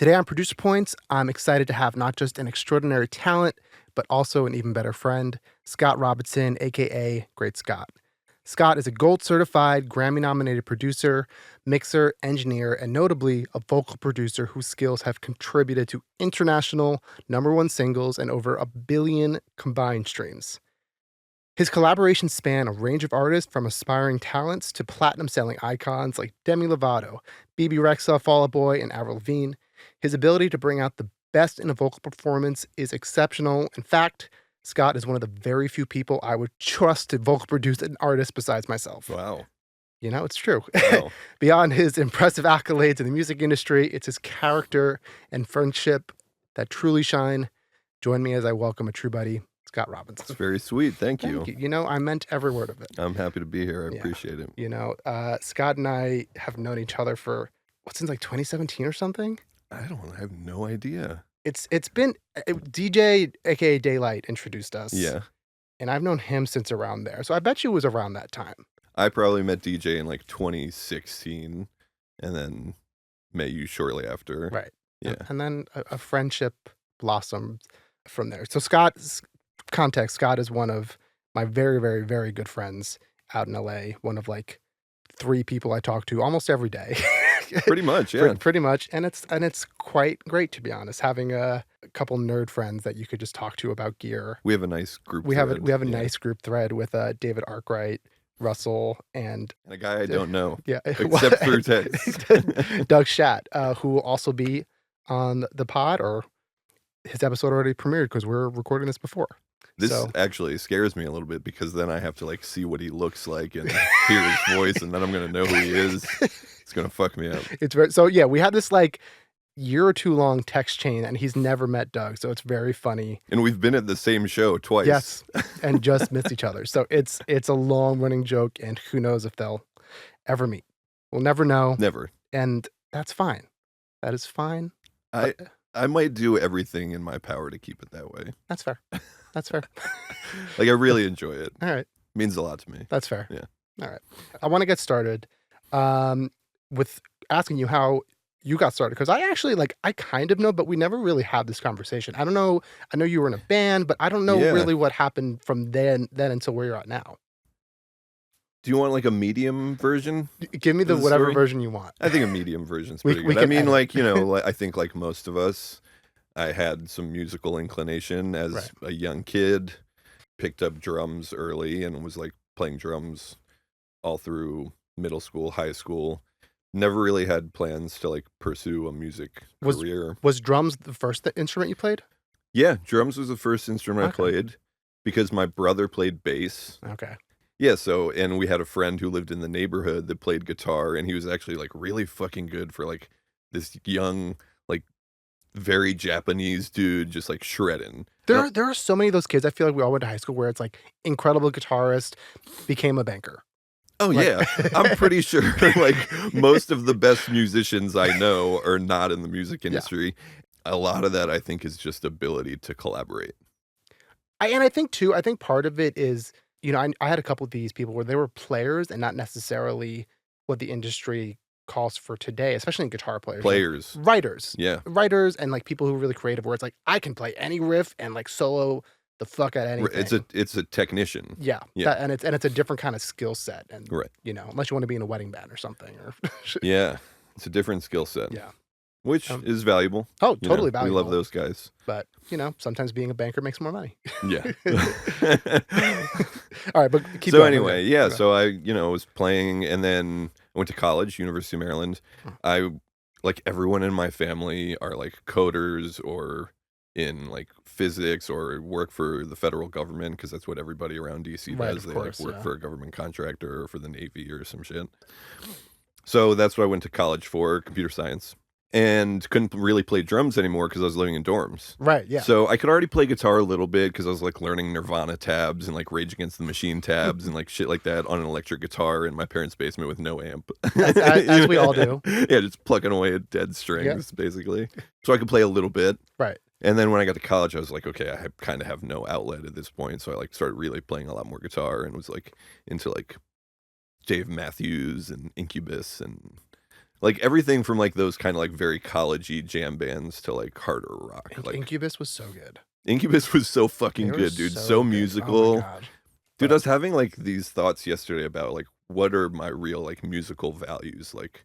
Today on Producer Points, I'm excited to have not just an extraordinary talent, but also an even better friend, Scott Robertson, aka Great Scott. Scott is a gold certified, Grammy nominated producer, mixer, engineer, and notably a vocal producer whose skills have contributed to international #1 singles and over 1 billion combined streams. His collaborations span a range of artists from aspiring talents to platinum-selling icons like Demi Lovato, Bebe Rexha, Fall Out Boy, and Avril Lavigne. His ability to bring out the best in a vocal performance is exceptional. In fact, Scott is one of the very few people I would trust to vocal produce an artist besides myself. Wow. You know, it's true. Wow. Beyond his impressive accolades in the music industry, it's his character and friendship that truly shine. Join me as I welcome a true buddy, Scott Robinson. It's very sweet. Thank you. Thank you. You know, I meant every word of it. I'm happy to be here. I Yeah. appreciate it. You know, Scott and I have known each other for, since like 2017 or something? I have no idea. It's been, DJ, aka Daylight, introduced us. Yeah. And I've known him since around there. So I bet you it was around that time. I probably met DJ in like 2016 and then met you shortly after. Right. Yeah. And then a friendship blossomed from there. So Scott's context, Scott is one of my very, very, very good friends out in LA. One of like 3 people I talk to almost every day. Pretty much, yeah. Pretty much. And it's quite great, to be honest, having a couple nerd friends that you could just talk to about gear. We have a nice group We thread. have a nice group thread with David Arkwright, Russell, and a guy I don't know. Yeah. Except through text. Doug Schatt, who will also be on the pod, or his episode already premiered because we're recording this before. This actually scares me a little bit because then I have to like see what he looks like and hear his voice, and then I'm gonna know who he is. It's gonna fuck me up. It's very, so yeah, we had this like year or 2 long text chain, and he's never met Doug, so it's very funny. And we've been at the same show twice. Yes, and just missed each other. So it's a long running joke, and who knows if they'll ever meet. We'll never know. Never. And that's fine. That is fine. I might do everything in my power to keep it that way. That's fair. That's fair. Like, I really enjoy it. All right. It means a lot to me. That's fair. Yeah. All right. I want to get started with asking you how you got started, because I actually, like, I kind of know, but we never really had this conversation. I don't know. I know you were in a band, but I don't know really what happened from then until where you're at now. Do you want like a medium version? Give me the whatever version you want. I think a medium version's pretty good. I mean, like, you know, I think like most of us, I had some musical inclination as a young kid, picked up drums early and was like playing drums all through middle school, high school. Never really had plans to like pursue a music career. Was drums the first instrument you played? Yeah, drums was the first instrument I played because my brother played bass. Okay. Yeah, so, and we had a friend who lived in the neighborhood that played guitar, and he was actually, like, really fucking good for, like, this young, like, very Japanese dude just, like, shredding. There are so many of those kids, I feel like we all went to high school, where it's, like, incredible guitarist, became a banker. Oh, like, yeah. I'm pretty sure, like, most of the best musicians I know are not in the music industry. Yeah. A lot of that, I think, is just ability to collaborate. And I think, too, part of it is, you know, I had a couple of these people where they were players and not necessarily what the industry calls for today, especially in guitar players. Players. Like writers. Yeah. Writers and like people who are really creative, where it's like, I can play any riff and like solo the fuck out of anything. It's a technician. Yeah. And it's a different kind of skill set. And, you know, unless you want to be in a wedding band or something. Or yeah. It's a different skill set. Yeah. Which is valuable. Oh, totally valuable. We love those guys. But, you know, sometimes being a banker makes more money. Yeah. All right, but keep going. So anyway, yeah, so I, you know, was playing, and then I went to college, University of Maryland. I, like, everyone in my family are, like, coders or in, like, physics or work for the federal government, because that's what everybody around DC does. They, like, work for a government contractor or for the Navy or some shit. So that's what I went to college for, computer science. And couldn't really play drums anymore because I was living in dorms. Right, yeah. So I could already play guitar a little bit because I was like learning Nirvana tabs and like Rage Against the Machine tabs and like shit like that on an electric guitar in my parents' basement with no amp. As we all do. Yeah, just plucking away at dead strings, basically. So I could play a little bit. Right. And then when I got to college, I was like, okay, I kind of have no outlet at this point. So I like started really playing a lot more guitar and was like into like Dave Matthews and Incubus and Like everything from like those kind of like very collegey jam bands to like harder rock. Like Incubus was so good. Incubus was so fucking They were good, dude. so So good. Oh my musical. god. Dude, I But was having like these thoughts yesterday about like what are my real like musical values? Like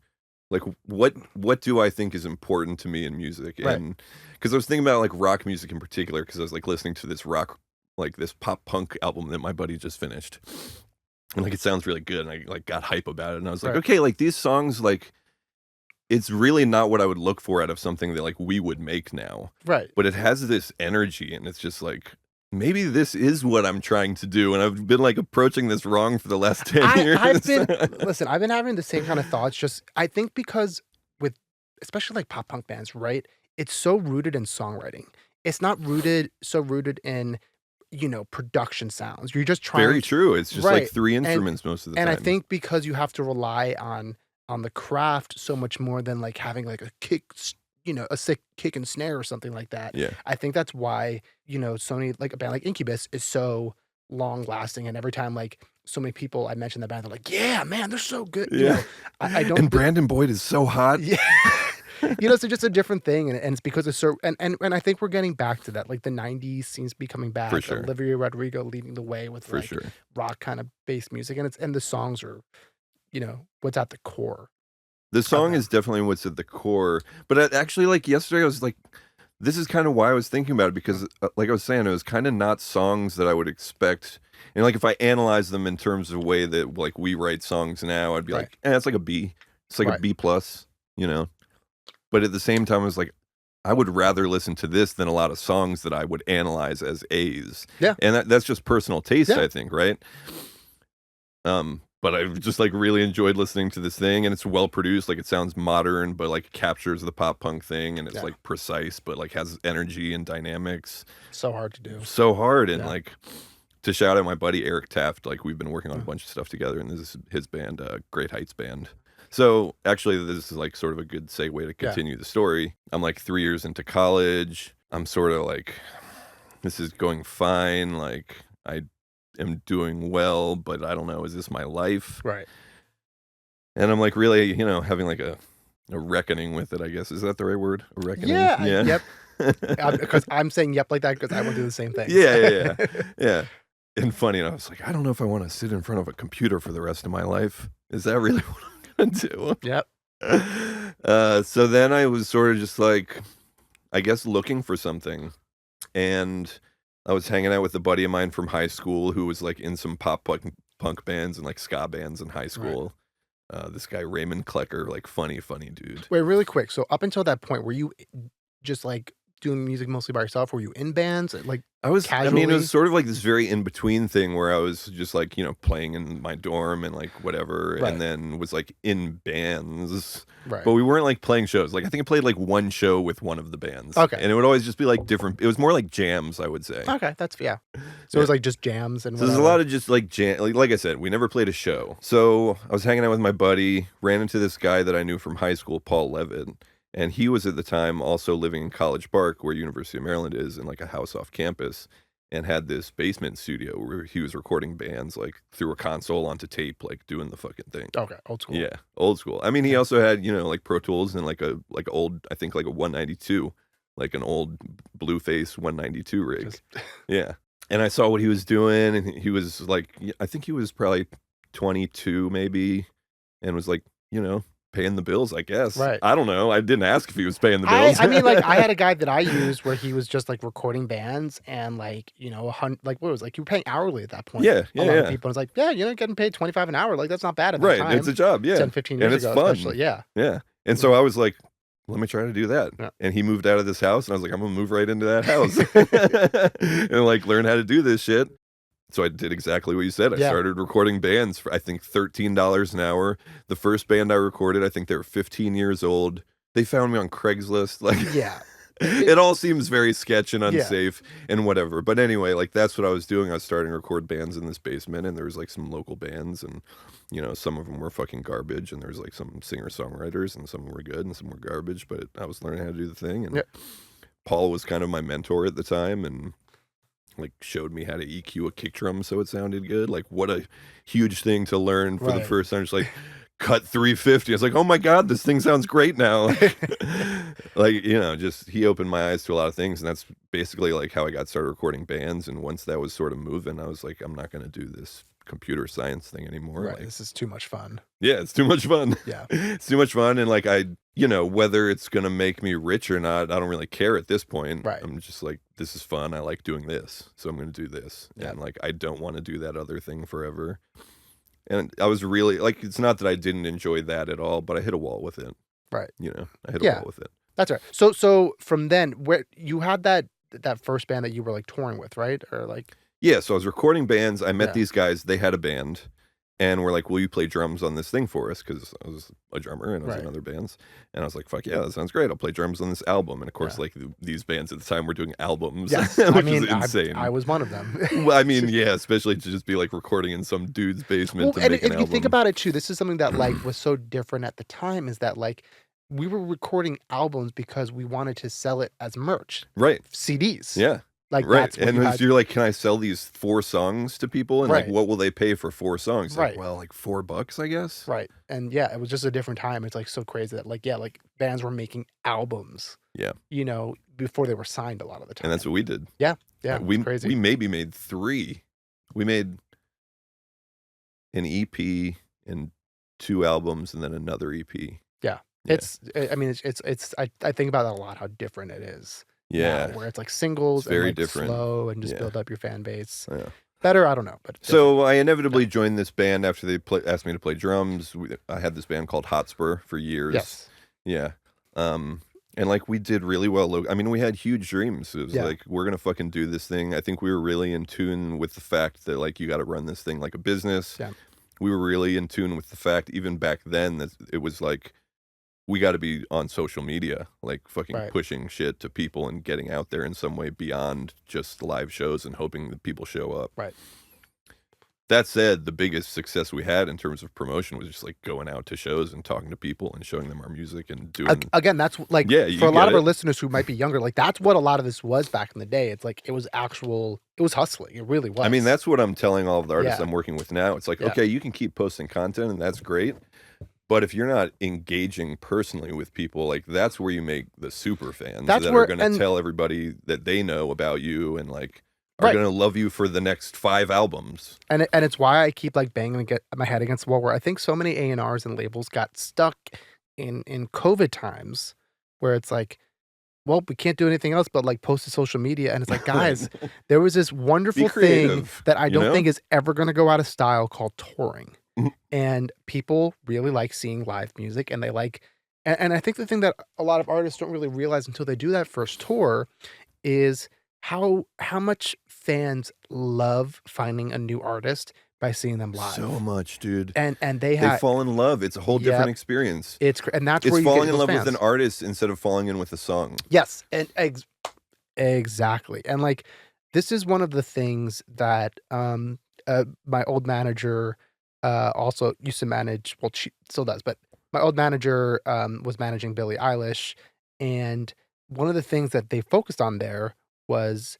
what do I think is important to me in music? right. And because I was thinking about like rock music in particular, because I was like listening to this rock, like this pop punk album that my buddy just finished. And like it sounds really good, and I like got hype about it. And I was like, Right. okay, like these songs, like it's really not what I would look for out of something that like we would make now. Right. But it has this energy, and it's just like maybe this is what I'm trying to do, and I've been like approaching this wrong for the last 10 years. I've been having the same kind of thoughts. Just I think because with especially like pop punk bands, right? It's so rooted in songwriting. It's not rooted in production sounds. You're just Very trying to, true. It's just like right. 3 And instruments most of the and I time. think because you have to rely on the craft so much more than like having like a kick, a sick kick and snare or something like that. Yeah. I think that's why, so many like a band like Incubus is so long lasting, and every time like so many people I mention the band, they're like, "Yeah, man, they're so good." Yeah. I don't. And Brandon Boyd is so hot. Yeah. So just a different thing, and it's because it's so, and I think we're getting back to that. Like the '90s seems to be coming back. For sure. Olivia Rodrigo leading the way with For like sure. rock kind of based music, and the songs are, what's at the core. The song them. is definitely what's at the core. But actually, like yesterday, I was like, this is kind of why I was thinking about it, because, like I was saying, it was kind of not songs that I would expect. And like if I analyze them in terms of the way that like we write songs now, I'd be Right. like, it's like a B. It's like a Right. B plus, But at the same time, I was like, I would rather listen to this than a lot of songs that I would analyze as A's. Yeah. And that's just personal taste, Yeah. I think, right? But I've just like really enjoyed listening to this thing, and it's well produced. Like it sounds modern, but like captures the pop punk thing, and it's Yeah. like precise, but like has energy and dynamics. So hard to do. So hard. And Yeah. like to shout out my buddy Eric Taft, like we've been working on a bunch of stuff together, and this is his band, Great Heights Band. So actually, this is like sort of a good segue to continue the story. I'm like 3 years into college. I'm sort of like, this is going fine. Like I am doing well, but I don't know, is this my life? Right. And I'm like really, having like a reckoning with it, I guess. Is that the right word? A reckoning? Yeah. Yep. Because I'm saying yep like that because I went through the same thing. Yeah. Yeah. And funny, I was like, I don't know if I want to sit in front of a computer for the rest of my life. Is that really what I'm gonna do? Yep. So then I was sort of just like, I guess looking for something. And I was hanging out with a buddy of mine from high school who was like in some pop punk bands and like ska bands in high school. This guy Raymond Klecker, like funny dude. Wait, really quick. So up until that point, were you just like doing music mostly by yourself? Were you in bands? Like I mean, it casually? was sort of like this very in between thing where I was just like, playing in my dorm and like whatever, Right. and then was like in bands. Right. But we weren't like playing shows. Like I think I played like one show with one of the bands. Okay. And it would always just be like different. It was more like jams, I would say. Okay, that's yeah. So it was like just jams and So there's a lot of just like like I said, we never played a show. So I was hanging out with my buddy, ran into this guy that I knew from high school, Paul Levitt. And he was at the time also living in College Park, where University of Maryland is, in like a house off campus, and had this basement studio where he was recording bands like through a console onto tape, like doing the fucking thing. Okay, old school. Yeah, old school. I mean, he also had, like Pro Tools and like old, I think like a 192, like an old Blueface 192 rig. Yeah. And I saw what he was doing, and he was like, I think he was probably 22 maybe, and was like, paying the bills, I guess. Right. I don't know. I didn't ask if he was paying the bills. I mean, like I had a guy that I used where he was just like recording bands and like, like what was it? Like you were paying hourly at that point. Yeah, a lot of people was like, yeah, getting paid 25 an hour. Like that's not bad at that Right. time. It's a job. Yeah. 10, 15 years and it's ago, fun. especially. Yeah. Yeah. And so I was like, let me try to do that. Yeah. And he moved out of this house, and I was like, I'm gonna move right into that house and like learn how to do this shit. So I did exactly what you said. I started recording bands for, I think, $13 an hour. The first band I recorded, I think they were 15 years old. They found me on Craigslist. Like, Yeah. it all seems very sketch and unsafe and whatever. But anyway, like that's what I was doing. I was starting to record bands in this basement, and there was like some local bands, and some of them were fucking garbage, and there was like some singer-songwriters, and some were good and some were garbage, but I was learning how to do the thing. And Paul was kind of my mentor at the time, and like showed me how to EQ a kick drum so it sounded good. Like what a huge thing to learn for the first time. Just like cut 350. I was like, oh my God, this thing sounds great now. Like, you know, just he opened my eyes to a lot of things. And that's basically like how I got started recording bands. And once that was sort of moving, I was like, I'm not going to do this computer science thing anymore. Right. Like, This is too much fun. yeah, it's too much fun. Yeah. It's too much fun. And like, you know, whether it's going to make me rich or not, I don't really care at this point. Right. I'm just like, this is fun. I like doing this. So I'm going to do this. Yeah. And like, I don't want to do that other thing forever. And I was really like, it's not that I didn't enjoy that at all, but I hit a wall with it. Right. You know, I hit a wall with it. That's right. So from then, where you had that first band that you were like touring with, right? Or like, yeah. So I was recording bands. I met these guys. They had a band, and we're like, "Will you play drums on this thing for us?" Because I was a drummer and I was in other bands, and I was like, "Fuck yeah, that sounds great. I'll play drums on this album." And of course, like these bands at the time were doing albums, yes, which I mean, is insane. I was one of them. Well, I mean, yeah, especially to just be like recording in some dude's basement. And if you think about it too, this is something that like was so different at the time. Is that like we were recording albums because we wanted to sell it as merch, right? CDs, yeah. Like right, that's what and you're like, can I sell these 4 songs to people, and like, Right. what will they pay for 4 songs? Like, Right. well, like $4, I guess. right. And yeah, it was just a different time. It's like so crazy that like like bands were making albums, Yeah, you know, before they were signed a lot of the time. and that's what we did. yeah, we it's crazy. we maybe made 3. We made an EP and 2 albums, and then another EP. Yeah. It's I mean it's I think about that a lot, how different it is. Yeah, Where it's like singles It's very and like different. slow and just Yeah. build up your fan base. yeah. Better, I don't know, but So I inevitably joined this band after they asked me to play drums. I had this band called Hotspur for years. yes. Yeah. And like we did really well. I mean, we had huge dreams. It was Yeah. like, we're gonna fucking do this thing. I think we were really in tune with the fact that like you got to run this thing like a business. Yeah. We were really in tune with the fact, even back then, that it was like we got to be on social media, like fucking Right. pushing shit to people and getting out there in some way beyond just live shows and hoping that people show up. Right. That said, the biggest success we had in terms of promotion was just like going out to shows and talking to people and showing them our music and doing. Again, that's like Yeah, you for a lot get of our it. listeners who might be younger, like that's what a lot of this was back in the day. It's like it was hustling. It really was. I mean, that's what I'm telling all of the artists Yeah. I'm working with now. It's like, Yeah. okay, you can keep posting content and that's great. But if you're not engaging personally with people, like that's where you make the super fans That's that where- are going to and- tell everybody that they know about you and like are Right. going to love you for the next 5 albums. and it's why I keep like banging my head against the wall. Where I think so many A&Rs and labels got stuck in COVID times, where it's like, well, we can't do anything else but like post to social media, and it's like, guys, there was this wonderful thing creative, that I you don't know? think is ever going to go out of style called touring, Mhm. and people really like seeing live music, and they like, and I think the thing that a lot of artists don't really realize until they do that first tour is how much fans love finding a new artist by seeing them live. So much, dude. and they They have fall in love. It's a whole different experience. and that's It's where you falling get in those love fans. with an artist instead of falling in with a song. Yes, and exactly. And like this is one of the things that my old manager also used to manage, well, she still does, but my old manager was managing Billie Eilish, and one of the things that they focused on there was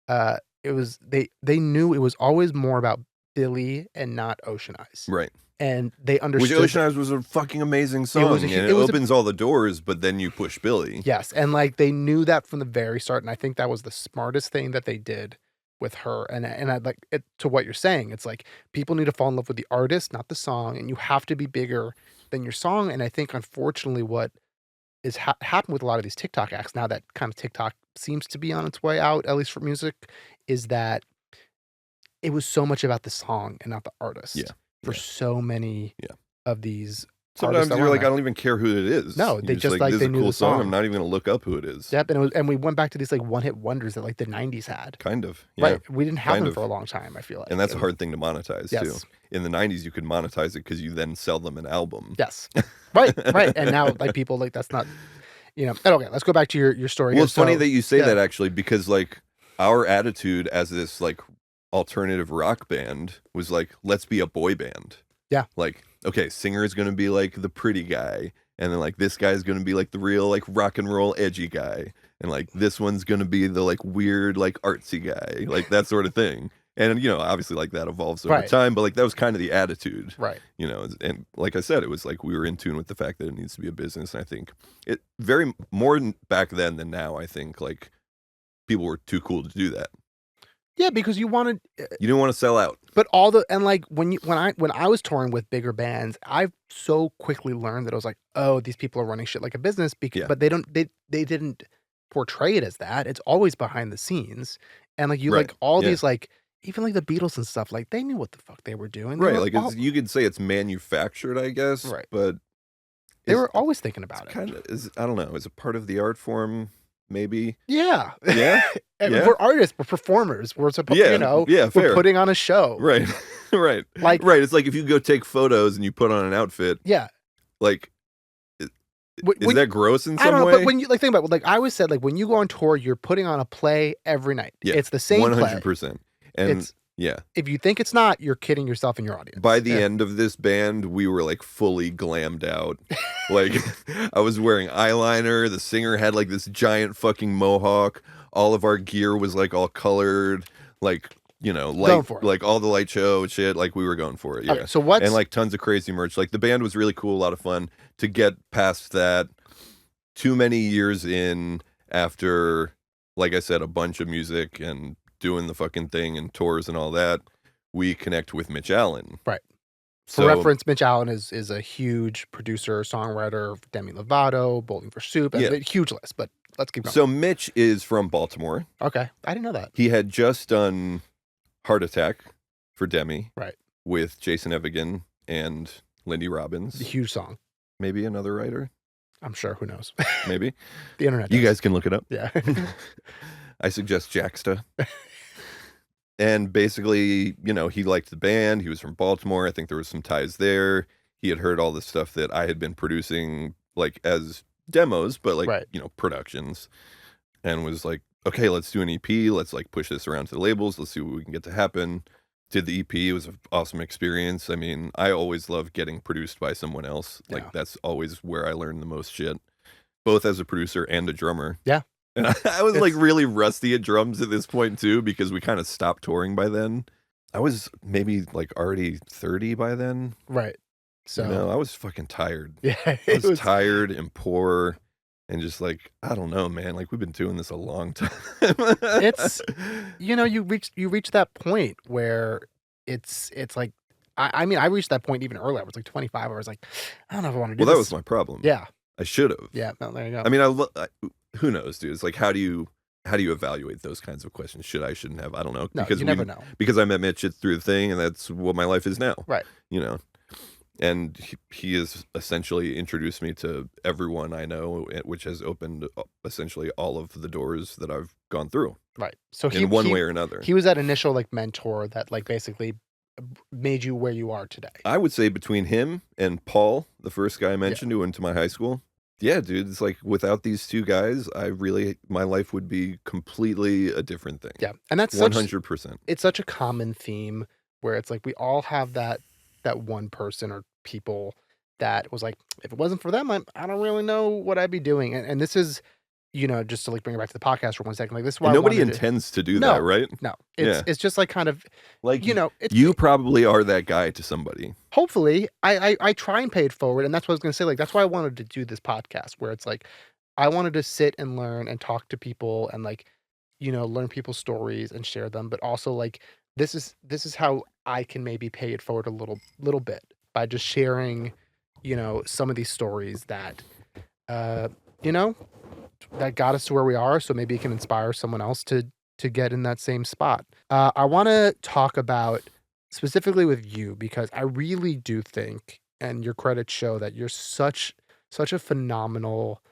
it was they knew it was always more about Billie and not Ocean Eyes. Right. And they Which understood Ocean Eyes was a fucking amazing song. was a and hu- it it was a- opens all the doors, but then you push Billy. Yes, and like they knew that from the very start, and I think that was the smartest thing that they did with her. And I like it, to what you're saying. It's like people need to fall in love with the artist, not the song, and you have to be bigger than your song. And I think unfortunately, what is happened with a lot of these TikTok acts now that kind of TikTok seems to be on its way out, at least for music, is that it was so much about the song and not the artist. Yeah, For yeah. so many Yeah. of these. Sometimes artists that you're were on like, that. I don't even care who it is. No, they You're just like this they is a knew cool the song. song. I'm not even gonna look up who it is. Yep, and we went back to these like one hit wonders that like the '90s had. Kind of. Yeah. Right, we didn't have kind them of. for a long time. I feel like, And that's a hard thing to monetize too. Yes. In the 90s, you could monetize it because you then sell them an album. Yes, right. And now like people like that's not, you know. And okay, let's go back to your story. Well, here. it's funny So- that you say yeah. that actually, because like our attitude as this like alternative rock band was like, let's be a boy band. Yeah. Like, okay, singer is gonna be like the pretty guy, and then like this guy's gonna be like the real like rock and roll edgy guy, and like this one's gonna be the like weird like artsy guy, like that sort of thing. And, obviously, like, that evolves over Right. time, but, like, that was kind of the attitude, Right. and like I said, it was like we were in tune with the fact that it needs to be a business, and I think it very more back then than now, I think, like, people were too cool to do that. Yeah, because you wanted, You didn't wanna sell out. but like when I was touring with bigger bands, I so quickly learned that I was like, oh, these people are running shit like a business, Yeah. but they didn't portray it as that. It's always behind the scenes, and like you Right. like all Yeah. these like even like the Beatles and stuff, like they knew what the fuck they were doing. Right, like, you could say it's manufactured, I guess, Right. but They is were always thinking it's about it. kinda is I don't know, is it part of the art form? Maybe? Yeah. Yeah? And Yeah? we're artists, we're performers, we're supposed, Yeah, yeah, we're fair. putting on a show. Right. Right. Like, Right, it's like if you go take photos and you put on an outfit, yeah. like, I is When that gross in I some don't know, way? but when you like think about it, like I always said, like when you go on tour, you're putting on a play every night. Yeah, It's the same play. 100%. And It's yeah, if you think it's not, you're kidding yourself and your audience. by the Yeah. end of this band, we were, like, fully glammed out. Like, I was wearing eyeliner, the singer had, like, this giant fucking mohawk, all of our gear was, like, all colored, like, Going light for it. like, all the light show shit, like, we were going for it, yeah. Okay, so what's And, like, tons of crazy merch, like, the band was really cool, a lot of fun. To get past that, too many years in after, like I said, a bunch of music and doing the fucking thing and tours and all that, we connect with Mitch Allen. Right. For So reference, Mitch Allen is a huge producer, songwriter, Demi Lovato, Bowling for Soup, Yeah. a huge list, but let's keep going. so Mitch is from Baltimore. Okay. I didn't know that. He had just done Heart Attack for Demi. Right. With Jason Evigan and Lindy It's a Robbins. huge song. Maybe another writer. I'm sure. Who knows? Maybe. The internet You does. guys can look it up. Yeah. I suggest Jaxta. And basically, he liked the band. He was from Baltimore. I think there was some ties there. He had heard all the stuff that I had been producing, like, as demos, but, like, Right. productions. And was like, okay, let's do an EP. Let's, like, push this around to the labels. Let's see what we can get to happen. Did the EP. It was an awesome experience. I mean, I always love getting produced by someone else. Like, Yeah. that's always where I learn the most shit, both as a producer and a drummer. Yeah. And I was, like, It's- really rusty at drums at this point, too, because we kind of stopped touring by then. I was maybe, like, already 30 by then. Right. So I was fucking tired. yeah, I it was was tired and poor and just, like, I don't know, man. Like, we've been doing this a long time. It's you reach that point where it's like I mean I reached that point even earlier. I was like 25. I was like, I don't know if I want to do Well, that this. was my problem. Yeah. I should have. Yeah. No, there you go. I mean, who knows, dude? It's like, how do you evaluate those kinds of questions? Should I, shouldn't have? I don't know. no, Because you never know. Because I met Mitch through the thing, and that's what my life is now. Right. And he has essentially introduced me to everyone I know, which has opened essentially all of the doors that I've gone through Right. So in one way or another. he was that initial like mentor that like basically made you where you are today. I would say between him and Paul, the first guy I mentioned who went to my high school. Yeah, dude, it's like without these two guys, my life would be completely a different thing. Yeah. And that's 100%. it's such a common theme where it's like we all have that one person or people that was like, if it wasn't for them, I don't really know what I'd be doing. And this is, just to like bring it back to the podcast for 1 second, like this is why And nobody I wanted intends to do No. that, right? No, it's just like kind of, Like it's, you probably are that guy to somebody. hopefully I try and pay it forward. And that's what I was going to say. Like, that's why I wanted to do this podcast where it's like, I wanted to sit and learn and talk to people and like, learn people's stories and share them. But also like, this is how I can maybe pay it forward a little bit by just sharing, some of these stories that, that got us to where we are. So maybe it can inspire someone else to get in that same spot. I want to talk about specifically with you because I really do think, and your credits show that you're such a phenomenal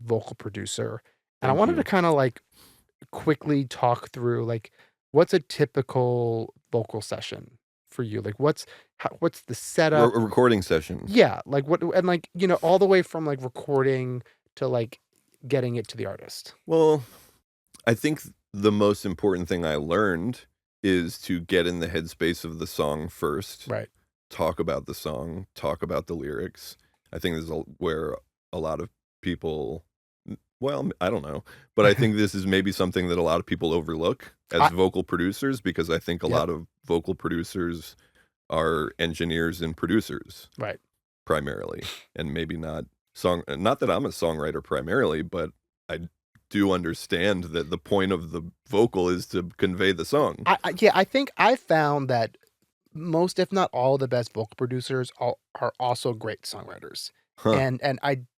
vocal producer. And I Thank wanted you. to kind of like quickly talk through like what's a typical vocal session for you? Like what's the setup? A recording session. Yeah, like what and like, all the way from like recording to like getting it to the artist. Well, I think the most important thing I learned is to get in the headspace of the song first. Right. Talk about the song, talk about the lyrics. I think this is where a lot of people, well, I don't know, but I think this is maybe something that a lot of people overlook as I vocal producers because I think a Yep, lot of vocal producers are engineers and producers right. primarily, and maybe not that I'm a songwriter primarily, but I do understand that the point of the vocal is to convey the song. Yeah, I think I found that most, if not all, the best vocal producers are also great songwriters, Huh, and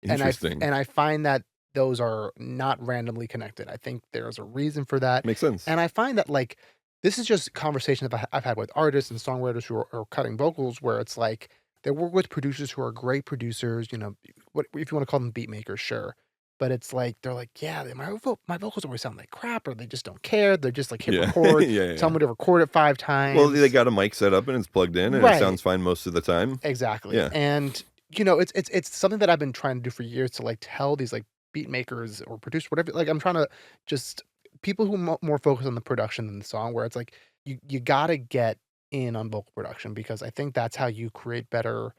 interesting. I find that those are not randomly connected. I think there's a reason for that, Makes sense. and I find that like this is just conversations I've had with artists and songwriters who are cutting vocals, where it's like they work with producers who are great producers. You know, what if you want to call them beat makers, sure. But it's like they're like, yeah, my vocals always sound like crap, or they just don't care. They're just like hit Yeah. record, Yeah, tell yeah. me to record it 5 Well, they times. got a mic set up and it's plugged in and it Right, sounds fine most of the time. exactly, Yeah. and, you know, it's something that I've been trying to do for years to, like, tell these, like, beat makers or producers, whatever, like, I'm trying to just people who more focus on the production than the song, where it's like, you gotta get in on vocal production because I think that's how you create better,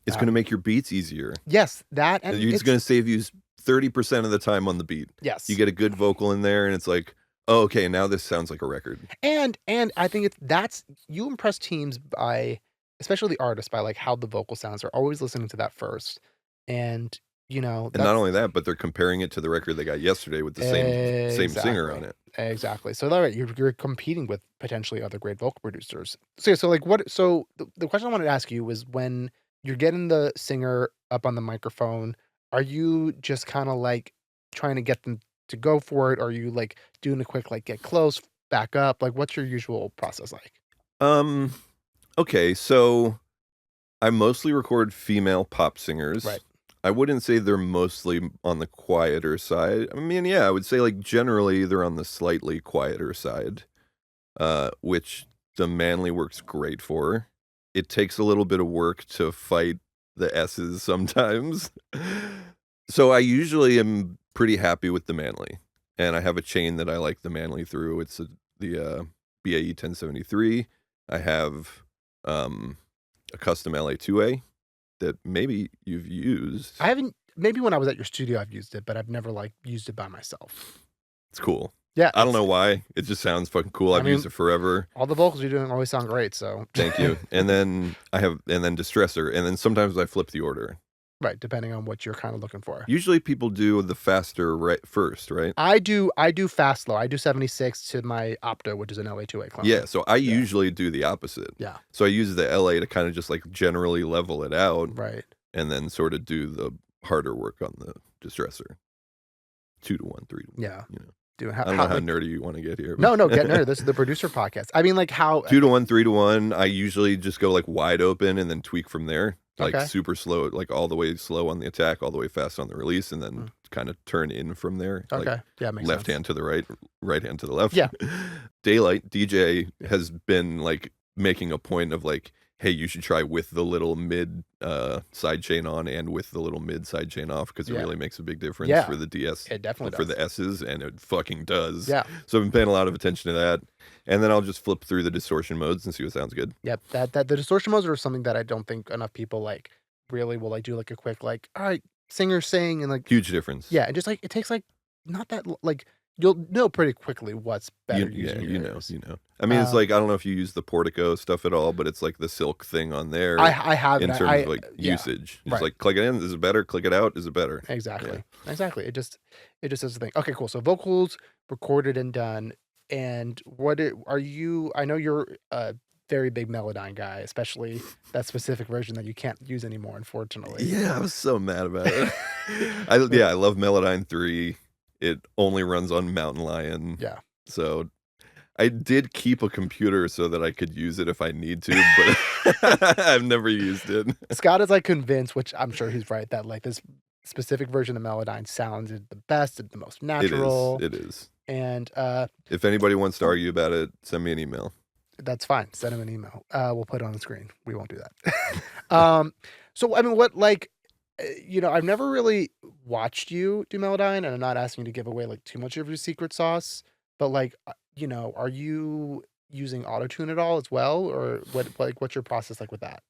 It's gonna um make your beats easier. yes, that and It's it's gonna save you 30% of the time on the beat. You yes. get a good vocal in there and it's like, "Oh, okay, now this sounds like a record." And I think that's you impress teams by especially the artists, by, like, how the vocal sounds. Are always listening to that first, and, you know, And not that's only that, but they're comparing it to the record they got yesterday with the same singer on exactly, it. exactly. So, that right, you're competing with potentially other great vocal producers. So, yeah, so, like, the question I wanted to ask you was when you're getting the singer up on the microphone, are you just kinda, like, trying to get them to go for it? Or are you, like, doing a quick, like, get close, back up? Like, what's your usual process like? Um, okay, so I mostly record female pop Right. singers. I wouldn't say they're mostly on the quieter side. I mean, yeah, I would say, like, generally, they're on the slightly quieter side, which the manly works great for. It takes a little bit of work to fight the S's sometimes. So, I usually am pretty happy with the manly, and I have a chain that I like the manly through. It's the BAE 1073. I have, um a custom LA2A that maybe you've used. I haven't maybe when I was at your studio, I've used it, but I've never, like, used it by myself. It's cool. Yeah, I don't know why, it just sounds fucking cool. I I've used mean, it forever. all the vocals you're doing always sound great, so Thank you. And then Distressor, and then sometimes I flip the order. right, depending on what you're kinda looking for. Usually people do the faster right first, right? I do fast slow. I do 76 to my Opto, which is an LA2A clone. Yeah, so I Yeah, usually do the opposite. yeah, So I use the LA to kinda just, like, generally level it out right. and then sorta do the harder work on the Distressor. 2 to 1, 3 to 1, Yeah. you know? Do I don't know how, how like nerdy you wanna get here, but no, no, get nerd, this is the producer podcast. I mean, like, how 2 to 1, 3 to 1, I usually just go, like, wide open and then tweak from there, like, okay, super slow, like, all the way slow on the attack, all the way fast on the release, and then mm, kinda turn in from there, like, okay, yeah, makes left sense. hand to the right, right hand to the left. Yeah, Daylight, DJ, has been, like, making a point of, like, "Hey, you should try with the little mid, side chain on and with the little mid side chain off because it yeah, really makes a big difference yeah, for the DS it definitely for does. the S's, and it fucking does." Yeah, So I've been paying a lot of attention to that, and then I'll just flip through the distortion modes and see what sounds good. yep, that the distortion modes are something that I don't think enough people, like, really will, like, do, like, a quick, like, "Alright, singer sing," and, like Huge difference. yeah, and just, like, it takes, like, not that l like, you'll know pretty quickly what's better Yeah, using your ears. you know. I mean, it's Um, like, I don't know if you use the Portico stuff at all, but it's like the silk thing on there I haven't, in terms of, I like, yeah, usage. It's right. like, click it in, is it better? Click it out, is it better? Yeah. Exactly. Exactly. It just does the thing. Okay, cool. So vocals recorded and done. And are you? I know you're a very big Melodyne guy, especially that specific version that you can't use anymore, unfortunately. Yeah, I was so mad about it. I love Melodyne 3. It only runs on Mountain Lion, Yeah. so I did keep a computer so that I could use it if I need to, but I've never used it. Scott is like convinced, which I'm sure he's right, that like this specific version of Melodyne sounded the best, the most natural, It is. and If anybody wants to argue about it, send me an email. that's fine. Send him an email. We'll put it on the screen. We won't do that. So I mean, what like, I've never really watched you do Melodyne, and I'm not asking you to give away like too much of your secret sauce, but like, are you using autotune at all as well, or what's your process like with that?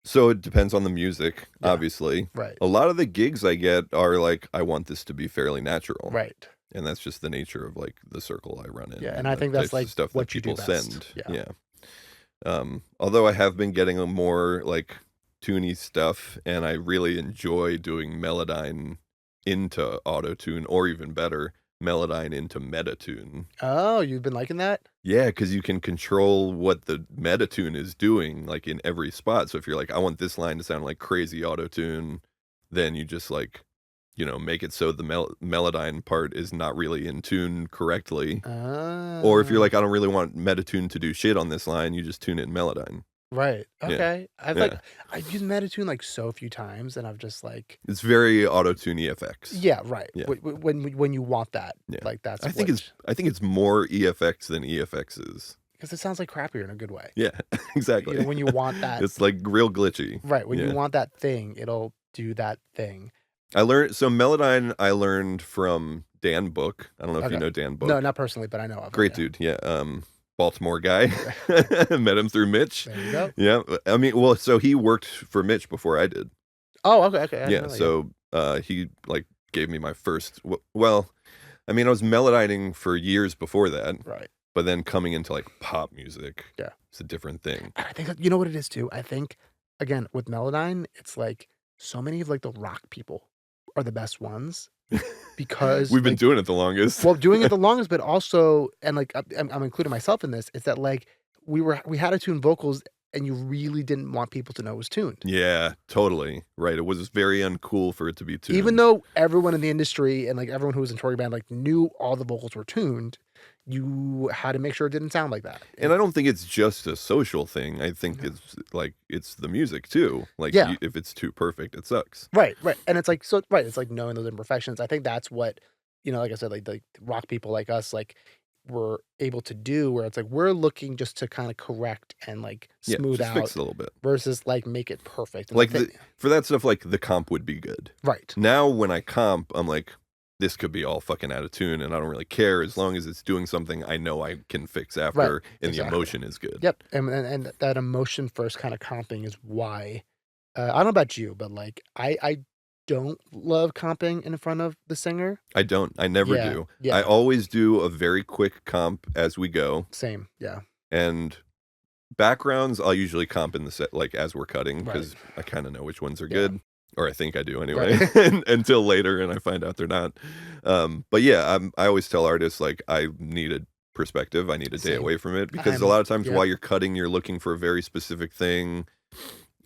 So it depends on the music, Yeah. obviously. Right. A lot of the gigs I get are like, I want this to be fairly natural. Right. And that's just the nature of like the circle I run in Yeah, and and I the think that's types of like stuff that what you do people best. send. Yeah. Yeah. Although I have been getting a more like toony stuff, and I really enjoy doing Melodyne into autotune, or even better, Melodyne into Metatune. Oh, you've been liking that? Yeah, because you can control what the Metatune is doing, like, in every spot. So if you're like, "I want this line to sound like crazy autotune," then you just, like, make it so the Melodyne part is not really in tune correctly. Or if you're Oh. like, "I don't really want Metatune to do shit on this line," you just tune it in Melodyne. Right. Yeah, Okay. yeah. I've used Metatune like so few times, and I've just like, It's very auto-tune EFX. yeah, right. Yeah, When you want that, yeah. like that's I think it's what, I think it's more EFX than EFX is. because it sounds like crappier in a good way. Yeah, You exactly. know, when you want that, It's, like, real glitchy. right? When you Yeah. want that thing, it'll do that thing. Melodyne I learned from Dan Book. I don't know if you Okay. know Dan No, Book. not personally, but I know of him. Great Yeah. dude, yeah, Baltimore guy. Yeah. Met him through Mitch. There you go. Yeah, I mean, well, so he worked for Mitch before I did. Oh, okay. Okay. I didn't Yeah, know that. Yeah. so, he, like, gave me my first well, I mean, I was melodining for years before that, Right. but then coming into, like, pop music, Yeah. it's a different thing. And I think you know what it is too. I think again with Melodyne, it's like so many of like the rock people are the best ones because We've been like, doing it the longest. well, doing it the longest, but also, and like I'm including myself in this, is that like we had to tune vocals, and you really didn't want people to know it was tuned. Yeah, totally, right, it was very uncool for it to be Even tuned. though everyone in the industry and like everyone who was in Tory band like knew all the vocals were tuned, you had to make sure it didn't sound like that. And I don't think it's just a social thing. I think No. it's like it's the music too. Like Yeah. if it's too perfect, it sucks. Right, right, and it's like so right, it's like knowing those imperfections. I think that's what, like I said, like rock people like us, like we're able to do, where it's like we're looking just to kind of correct and like Yeah, smooth just fix out it a little bit. versus like make it perfect. And Like for that stuff, like the comp would be good. right, Now when I comp, I'm like, this could be all fucking out of tune, and I don't really care as long as it's doing something I know I can fix right, after, and the exactly. emotion is good. Yep, and that emotion first kind of comping is why. I don't know about you, but like I don't love comping in front of the singer. I don't. I never Yeah, do. I yeah, always do a very quick comp as we go, same. Yeah, and backgrounds, I'll usually comp in the set, like, as we're cutting, right. because I kinda know which ones are Yeah, good, or I think I do anyway, right. until later, and I find out they're not. But yeah, I always tell artists, like, I need a perspective, I need a day Same. away from it, because a lot of times Yep. while you're cutting, you're looking for a very specific thing,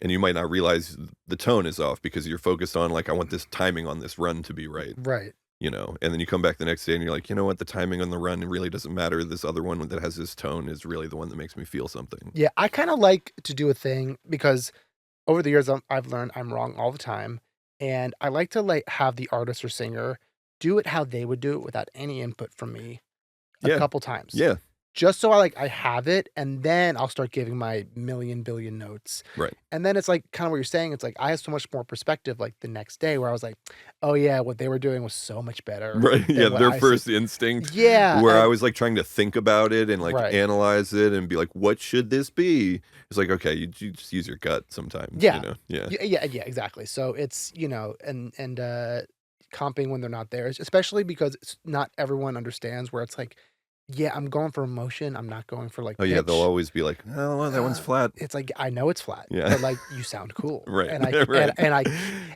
and you might not realize the tone is off because you're focused on, like, "I want this timing on this run to be right." Right. And then you come back the next day and you're like, "You know what? The timing on the run really doesn't matter. This other one that has this tone is really the one that makes me feel something." Yeah, I kind of like to do a thing because over the years I've learned I'm wrong all the time, and I like to like have the artist or singer do it how they would do it without any input from me a Yeah, couple times. yeah, Just so I have it, and then I'll start giving my million billion notes. right, And then it's like kind of what you're saying. It's like I have so much more perspective like the next day where I was like, oh yeah, what they were doing was so much better right, yeah, than what their I said. first instinct Yeah, where I and was, like, trying to think about it and, like, right. analyze it and be like, "What should this be?" It's like, okay, you just use your gut sometimes, Yeah. Yeah, Yeah, exactly. So it's, and comping when they're not there, especially because not everyone understands where it's like, yeah, I'm going for emotion. I'm not going for like Oh, yeah, they'll pitch. always be like, "Oh, well, that one's flat." It's like I know it's flat, Yeah, but like you sound cool, right, and I right.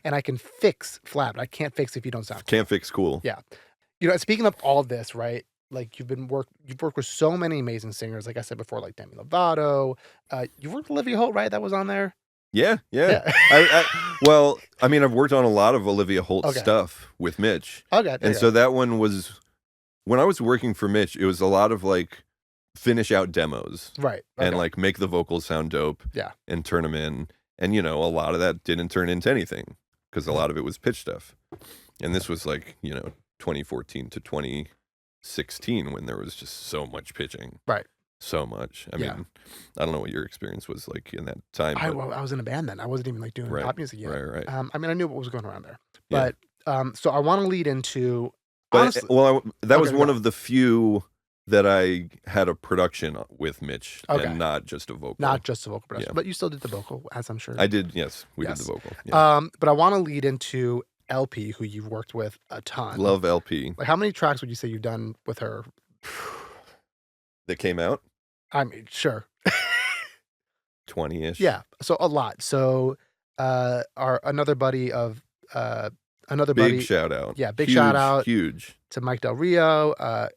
and I can fix flat, but I can't fix if you don't sound Can't cool. fix cool. Yeah, speaking of all this, right? Like you've worked with so many amazing singers. Like I said before, like Demi Lovato. You worked with Olivia Holt, right? That was on there. Yeah, yeah. Yeah. Well, I mean, I've worked on a lot of Olivia Holt Okay. stuff with Mitch, Okay. and so that one was when I was working for Mitch, it was a lot of, like, finish out demos Right. and, Okay. like, make the vocals sound dope Yeah. and turn them in, and, a lot of that didn't turn into anything because a lot of it was pitch stuff, and this was, like, 2014 to 2016 when there was just so much pitching. Right. So much. I Yeah. mean, I don't know what your experience was like in that time, but I was in a band then. I wasn't even like doing right, pop music yet. right. I mean, I knew what was going around there, Yeah. but so I want to lead into But, honestly. well, that was Okay, one go. of the few that I had a production with Mitch and not just a vocal. Not just a vocal production, but you still did the vocal, as I'm sure. I did, yes. We did the vocal. Yeah. But I want to lead into LP, who you've worked with a ton. Love LP. Like, how many tracks would you say you've done with her? That came out? I mean, sure. 20-ish. Yeah, so a lot. So another buddy of big shout out. Yeah, big shout out. Huge. To Mike Del Rio,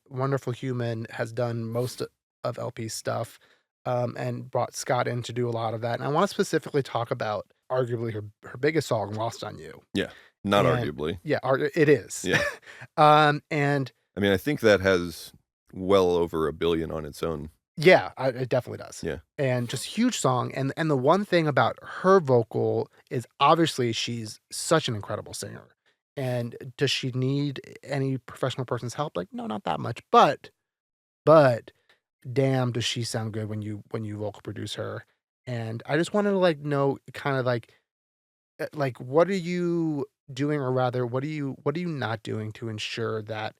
wonderful human, has done most of LP's stuff, and brought Scott in to do a lot of that. And I want to specifically talk about arguably her biggest song, "Lost on You." Yeah, not arguably. Yeah, it is. Yeah. And I mean, I think that has well over 1 billion on its own. Yeah, it definitely does. Yeah. And just huge song. And the one thing about her vocal is obviously she's such an incredible singer. And does she need any professional person's help? Like, no, not that much. But damn, does she sound good when you vocal produce her? And I just wanted to like know kind of like what are you doing, or rather what are you not doing to ensure that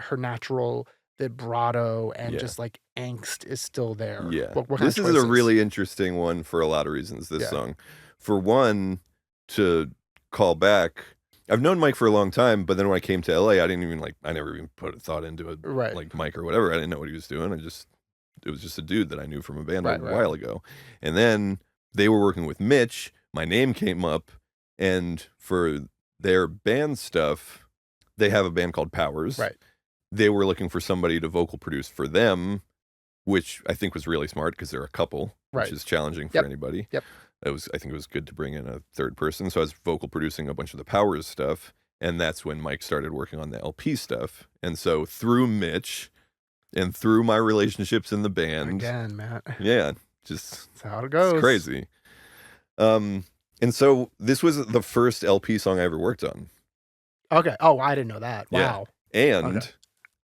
her natural vibrato and just like angst is still there? Yeah. What kind this of is a choices? really interesting one for a lot of reasons, this song. For one, to call back, I've known Mike for a long time, but then when I came to LA, I never even put a thought into it, like Mike or whatever. I didn't know what he was doing. It was just a dude that I knew from a band a while ago. And then they were working with Mitch. My name came up, and for their band stuff, they have a band called Powers. Right. They were looking for somebody to vocal produce for them, which I think was really smart because they're a couple, which is challenging for anybody. Yep. I think it was good to bring in a third person. So I was vocal producing a bunch of the Powers stuff, and that's when Mike started working on the LP stuff. And so through Mitch and through my relationships in the band, again, Matt. Yeah, just that's how it goes. It's crazy. And so this was the first LP song I ever worked on. Okay. Oh, I didn't know that. Wow. Yeah. And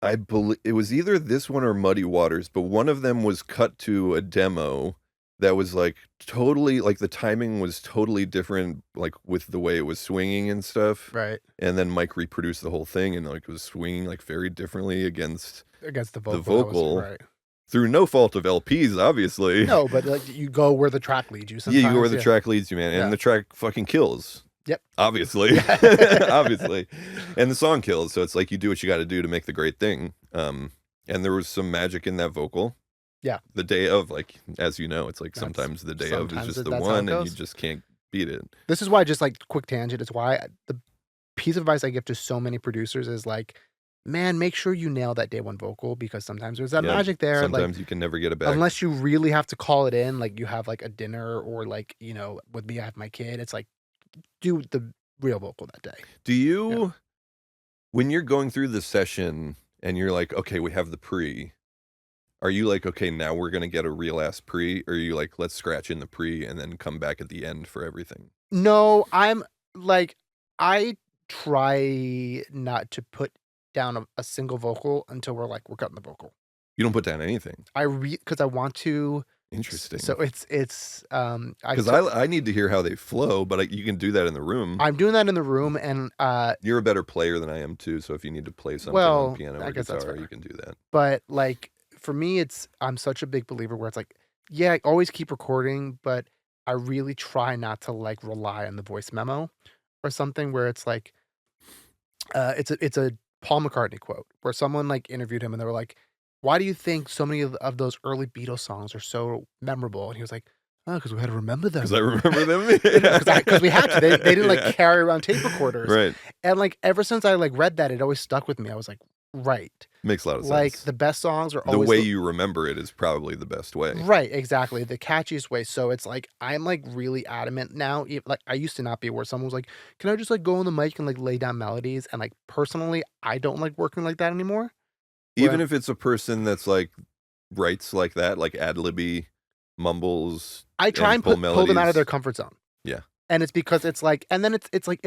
I believe it was either this one or Muddy Waters, but one of them was cut to a demo that was like totally, like the timing was totally different, like with the way it was swinging and stuff. Right. And then Mike reproduced the whole thing, and like it was swinging like very differently against the vocal. Right. Through no fault of LPs, obviously. No, but like you go where the track leads you. Yeah, you go where the track leads you, man. And the track fucking kills. Yep. Obviously. Obviously. And the song kills. So it's like you do what you got to do to make the great thing. And there was some magic in that vocal. Yeah. The day of, like, as you know, it's like sometimes the day of is just the one, and you just can't beat it. This is why, just like quick tangent, it's why the piece of advice I give to so many producers is like, man, make sure you nail that day one vocal, because sometimes there's that magic there. Sometimes like, you can never get it back. Unless you really have to call it in, like you have like a dinner, or like, you know, with me, I have my kid. It's like, do the real vocal that day. Do you, when you're going through the session and you're like, okay, we have the pre, are you like, okay, now we're going to get a real ass pre? Or are you like, let's scratch in the pre and then come back at the end for everything? No, I'm like, I try not to put down a single vocal until we're cutting the vocal. You don't put down anything? Because I want to. Interesting. So it's because I need to hear how they flow, but you can do that in the room. I'm doing that in the room, and you're a better player than I am too. So if you need to play something on piano or guitar, you can do that. But like for me, I'm such a big believer where it's like, yeah, I always keep recording, but I really try not to like rely on the voice memo or something where it's like, it's a Paul McCartney quote where someone like interviewed him and they were like, why do you think so many of those early Beatles songs are so memorable? And he was like, oh, because we had to remember them. Because I remember them. Because we had to. They didn't like carry around tape recorders. Right. And like ever since I like read that, it always stuck with me. I was like, right. Makes a lot of sense. Like the best songs are always the way you remember it is probably the best way. Right, exactly. The catchiest way. So it's like I'm like really adamant now. Like I used to not be, where someone was like, can I just like go on the mic and like lay down melodies? And like personally, I don't like working like that anymore. Even if it's a person that's like writes like that, like ad-libby mumbles. I try and pull them out of their comfort zone. Yeah. And it's because it's like, and then it's like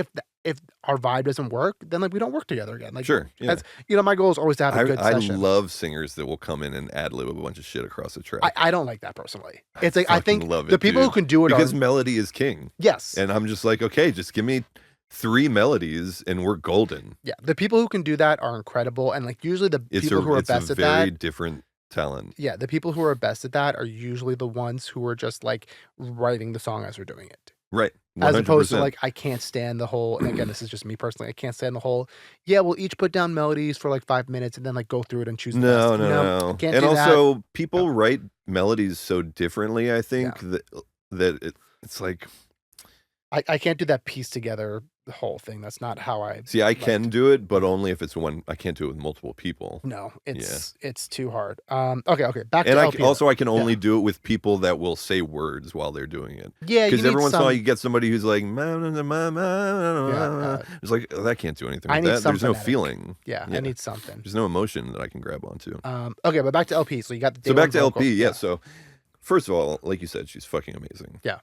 if our vibe doesn't work, then like we don't work together again. Like sure, yeah. That's, you know, my goal is always to have a good session. I love singers that will come in and ad-lib a bunch of shit across the track. I don't like that personally. It's like I think love it, the people dude. who can do it because melody is king. Yes. And I'm just like, okay, just give me 3 melodies and we're golden. Yeah, the people who can do that are incredible, and like usually the people who are best at very that, different talent. yeah, the people who are best at that are usually the ones who are just like writing the song as they're doing it. Right. 100%. As opposed to like, I can't stand the whole, and again, this is just me personally, I can't stand the whole, yeah, we'll each put down melodies for like 5 minutes and then like go through it and choose the best. No. Can't And do that. also, people write melodies so differently, I think, it's like... I can't do that piece together the whole thing. That's not how I See, I can do it, but only if it's one. I can't do it with multiple people. No, it's too hard. Okay, back And to LP. I can only do it with people that will say words while they're doing it. Yeah, because every once in a while you some. get somebody who's like, Yeah, it's like, oh, that can't do anything I with need that. There's no phonetic. feeling. Yeah, I need something. There's no emotion that I can grab onto. Okay, but back to LP. So you got the day So back one to vocal. LP, yeah. So first of all, like you said, she's fucking amazing. Yeah.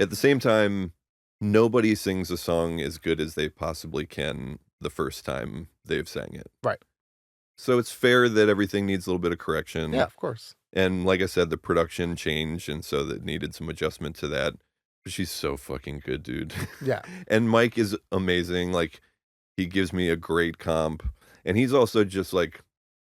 At the same time, nobody sings a song as good as they possibly can the first time they've sang it. Right. So it's fair that everything needs a little bit of correction. Yeah, of course. And like I said, the production changed, and so that needed some adjustment to that. But she's so fucking good, dude. Yeah. And Mike is amazing. Like, he gives me a great comp. And he's also just like,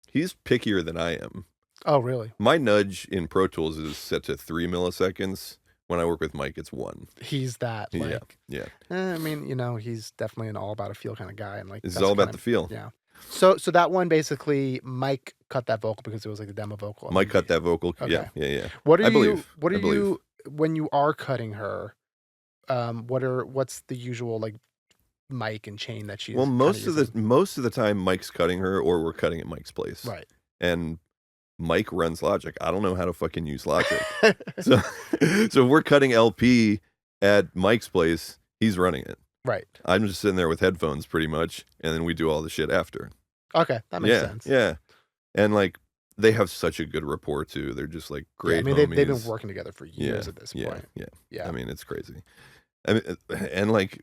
he's pickier than I am. Oh, really? My nudge in Pro Tools is set to 3 milliseconds. When I work with Mike, it's 1. He's that. Like, yeah. I mean, he's definitely an all about a feel kind of guy, and like It's all about the feel. Yeah. So that one basically, Mike cut that vocal because it was like the demo vocal. Mike cut that vocal. Okay. Yeah. What are I you? believe. What are you when you are cutting her? What's the usual like mic and chain that she's? Well, most of the time, Mike's cutting her, or we're cutting at Mike's place. Right. And Mike runs Logic. I don't know how to fucking use Logic. so if we're cutting LP at Mike's place, he's running it. Right. I'm just sitting there with headphones pretty much, and then we do all the shit after. Okay, that makes sense. Yeah. And like, they have such a good rapport too. They're just like great. Yeah, I mean, homies. they've been working together for years at this point. Yeah. I mean, it's crazy. I mean, and like,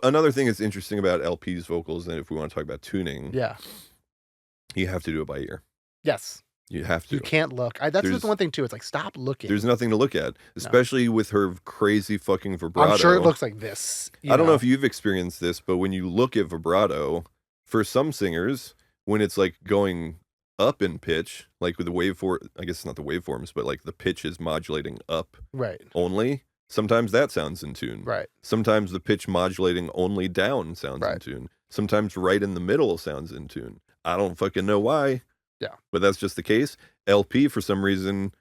another thing that's interesting about LP's vocals, and if we want to talk about tuning, you have to do it by ear. Yes. You have to. You can't look. That's the one thing too. It's like, stop looking. There's nothing to look at, especially with her crazy fucking vibrato. I'm sure it looks like this. I don't know if you've experienced this, but when you look at vibrato, for some singers, when it's like going up in pitch, like with the waveform, I guess it's not the waveforms, but like the pitch is modulating up only. Sometimes that sounds in tune. Right. Sometimes the pitch modulating only down sounds in tune. Sometimes right in the middle sounds in tune. I don't fucking know why. Yeah. But that's just the case. LP, for some reason,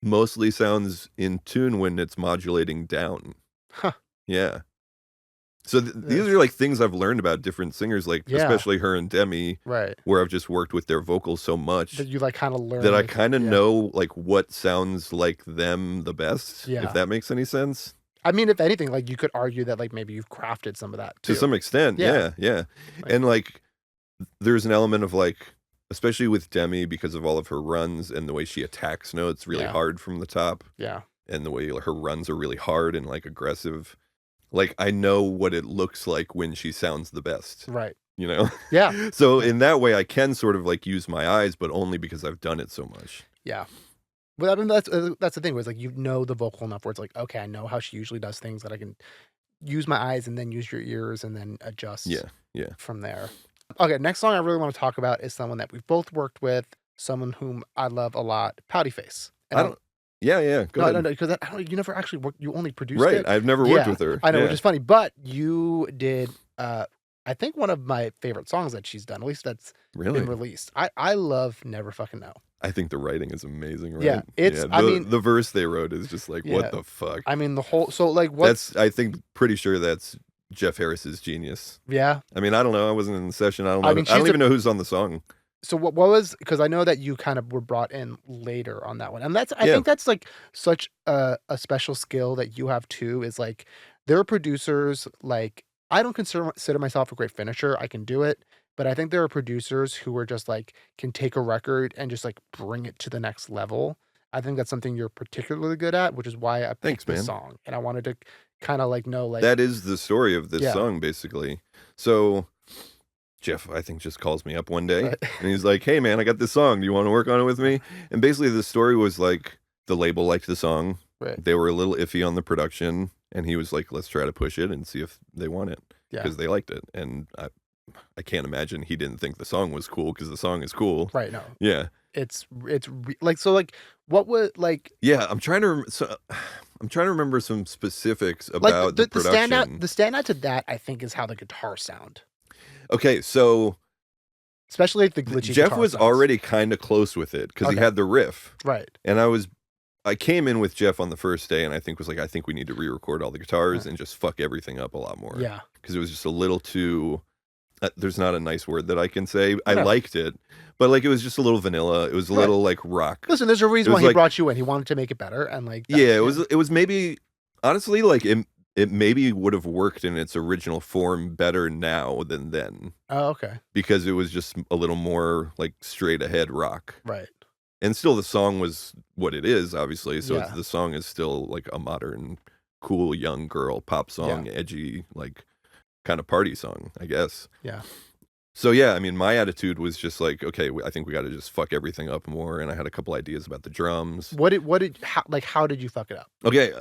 mostly sounds in tune when it's modulating down. Huh. Yeah. So these are like things I've learned about different singers, like especially her and Demi, where I've just worked with their vocals so much that you like kind of learn that I kind of know like what sounds like them the best. Yeah. If that makes any sense. I mean, if anything, like you could argue that like maybe you've crafted some of that too. To some extent. Yeah. And like there's an element of like, especially with Demi, because of all of her runs and the way she attacks notes really hard from the top. Yeah. And the way her runs are really hard and like aggressive. Like, I know what it looks like when she sounds the best. Right. You know? Yeah. So in that way, I can sort of like use my eyes, but only because I've done it so much. Yeah. Well, I mean, that's the thing, where it's like, the vocal enough where it's like, okay, I know how she usually does things, that I can use my eyes and then use your ears and then adjust from there. Okay, next song I really want to talk about is someone that we've both worked with, someone whom I love a lot, Pouty Face. And Go ahead. No, because you never actually worked, you only produced it. Right, I've never worked with her. I know, which is funny, but you did, I think one of my favorite songs that she's done, at least that's been released. I love Never Fucking Know. I think the writing is amazing, right? Yeah, the verse they wrote is just like, what the fuck? I mean, the whole, so like, I think, pretty sure that's Jeff Harris's genius. Yeah. I mean, I don't know. I wasn't in the session. I don't know. I don't even know who's on the song. So what was, because I know that you kind of were brought in later on that one. And I think that's like such a special skill that you have too, is like, there are producers, like, I don't consider myself a great finisher. I can do it. But I think there are producers who are just like, can take a record and just like bring it to the next level. I think that's something you're particularly good at, which is why I picked this song. And I wanted to kind of like know, like, that is the story of this song, basically. So Jeff, I think, just calls me up one day and he's like, hey man, I got this song. Do you want to work on it with me? And basically the story was like, the label liked the song. They were a little iffy on the production, and he was like, let's try to push it and see if they want it. Yeah. because they liked it, and I can't imagine he didn't think the song was cool because the song is cool. Right. No. Yeah. Like, so like what would Yeah, I'm trying to remember some specifics like about the the production. standout to that, I think, is how the guitar sound, Okay, so especially like the glitchy Jeff guitar was sounds. already kind of close with it because he Okay. had the riff, Right. and I came in with Jeff on the first day, and I think was like, I think we need to re-record all the guitars and just fuck everything up a lot more. Yeah. Because it was just a little too. There's not a nice word that I can say. I Whatever. liked it, but like it was just a little vanilla. It was a little like rock. Listen, there's a reason It why was he like- brought you in. He wanted to make it better, and like Yeah, it was maybe honestly like it maybe would have worked in its original form better now than then Oh, okay. because it was just a little more like straight ahead rock. Right. And still the song was what it is, obviously. So Yeah. the song is still like a modern, cool young girl pop song, edgy, like kind of party song, I guess. Yeah. So yeah, I mean, my attitude was just like, okay, I think we got to just fuck everything up more. And I had a couple ideas about the drums. How did you fuck it up? Okay,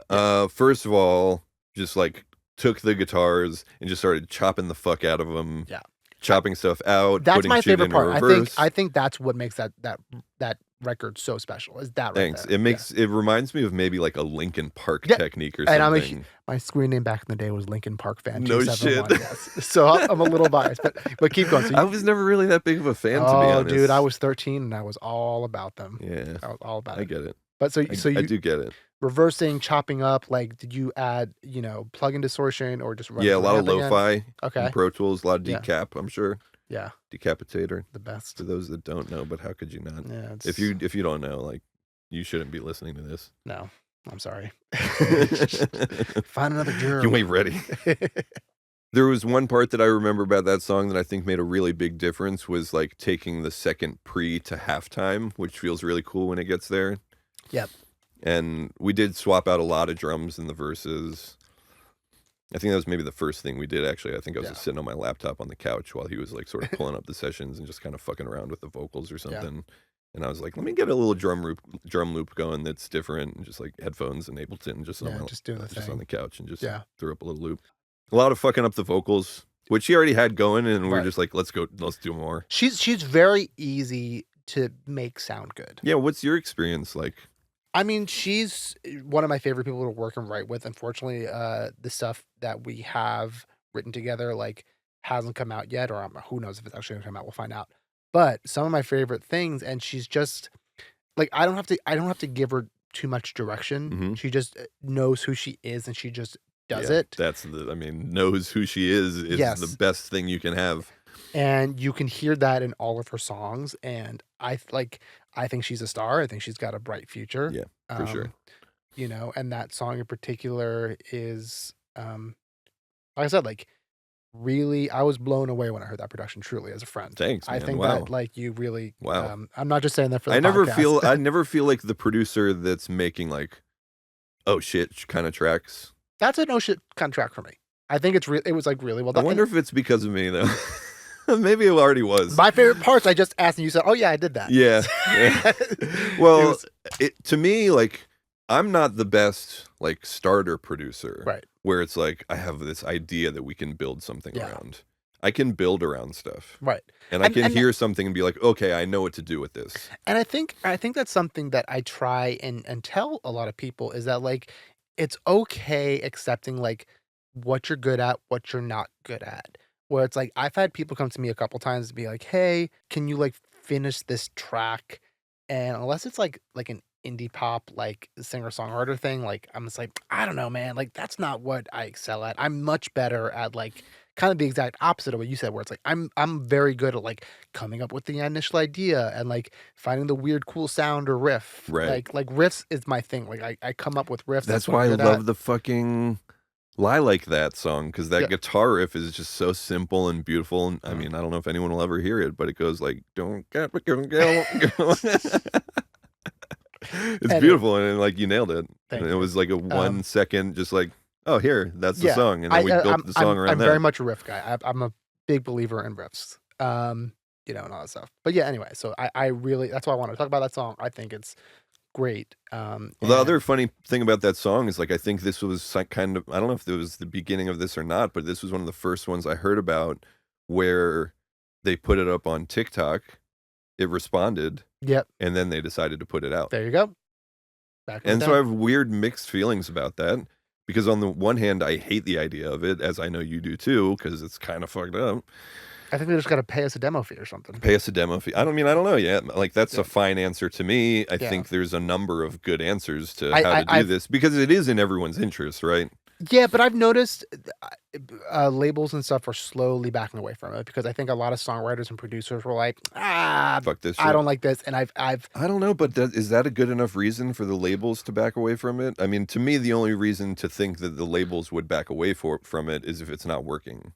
first of all, just like took the guitars and just started chopping the fuck out of them. Yeah. Chopping stuff out. That's putting my shit favorite in part. reverse. I think that's what makes that record so special. Is that right Thanks. there. It reminds me of maybe like a Linkin Park Yeah. technique or And something. my screen name back in the day was Linkin Park Fan No 271. shit. Yes. So I'm a little biased, but keep going. So I was never really that big of a fan, to be honest. Dude, I was 13 and I was all about them. Yeah, I was all about I it. get it. But so I do get it. reversing, chopping up, like, did you add, plug-in distortion or just run Yeah, it a through lot of amp again? lo-fi. Okay. And Pro Tools, a lot of Yeah. decap, I'm sure. Yeah, Decapitator. the best. For those that don't know, but how could you not? Yeah, it's, If you don't know, like, you shouldn't be listening to this. no, I'm sorry. Find another germ. You ain't ready. There was one part that I remember about that song that I think made a really big difference was like taking the second pre to halftime, which feels really cool when it gets there. Yep. And we did swap out a lot of drums in the verses. I think that was maybe the first thing we did, actually. I think I was just sitting on my laptop on the couch while he was like sort of pulling up the sessions and just kind of fucking around with the vocals or something. And I was like, let me get a little drum loop going that's different, and just like headphones and Ableton, just doing the just thing. on the couch and just Yeah. threw up a little loop. A lot of fucking up the vocals, which he already had going, and we were Right. just like, let's do more. She's very easy to make sound good. Yeah, what's your experience like? I mean, she's one of my favorite people to work and write with. Unfortunately, the stuff that we have written together like hasn't come out yet, or who knows if it's actually gonna come out. We'll find out. But some of my favorite things, and she's just like I don't have to give her too much direction. Mhm. She just knows who she is, and she just does Yeah, it. That's knows who she is Yes. the best thing you can have. And you can hear that in all of her songs. And I think she's a star. I think she's got a bright future. Yeah, for sure. And that song in particular is, like I said, like really, I was blown away when I heard that production. Truly, as a friend, Thanks, I man. think Wow. that like you really, Wow. I'm not just saying that for the I never podcast. feel like the producer that's making like, oh shit kind of tracks. That's a no shit kind of track for me. I think it was like really well I done. wonder if it's because of me though. Maybe it already was. My favorite parts, I just asked and you said, "Oh yeah, I did that." Yeah. Well, It was- to me, like, I'm not the best like starter producer, Right. Where it's like I have this idea that we can build something Yeah. around. I can build around stuff, right. and I And- can and- hear something and be like, okay, I know what to do with this. And I think that's something that I try and tell a lot of people is that like it's okay accepting like what you're good at, what you're not good at. Where it's like I've had people come to me a couple times to be like, "Hey, can you like finish this track?" And unless it's like an indie pop like singer-songwriter thing, like I'm just like, I don't know, man. Like that's not what I excel at. I'm much better at like kind of the exact opposite of what you said, where it's like I'm very good at like coming up with the initial idea and like finding the weird cool sound or riff. Right. Like riffs is my thing. Like I come up with riffs. That's what why I'm I good love at. the fucking Lie Like That song, because that Yeah. guitar riff is just so simple and beautiful. And I mean, I don't know if anyone will ever hear it, but it goes like, don't get go. It's And beautiful, and like you nailed it. Thank And it you. was like a 1 second, just like, oh, here, that's the Yeah, song, and then we built the song around I'm that. very much a riff guy. I'm a big believer in riffs. And all that stuff. But yeah, anyway, so I really that's why I want to talk about that song. I think it's great. Well, the other funny thing about that song is, like, I think this was kind of, I don't know if it was the beginning of this or not, but this was one of the first ones I heard about where they put it up on TikTok, it responded, Yep. and then they decided to put it out. There you go. Back in And the so I day. have weird mixed feelings about that, because on the one hand, I hate the idea of it, as I know you do too, because it's kind of fucked up. I think they just got to pay us a demo fee or something. Pay us a demo fee. I don't know yet. Like, that's a fine answer to me. I Yeah. think there's a number of good answers to how to do this, because it is in everyone's interest, right? Yeah, but I've noticed labels and stuff are slowly backing away from it, because I think a lot of songwriters and producers were like, Fuck this shit. I don't like this. And I've I don't know, but is that a good enough reason for the labels to back away from it? I mean, to me, the only reason to think that the labels would back away from it is if it's not working.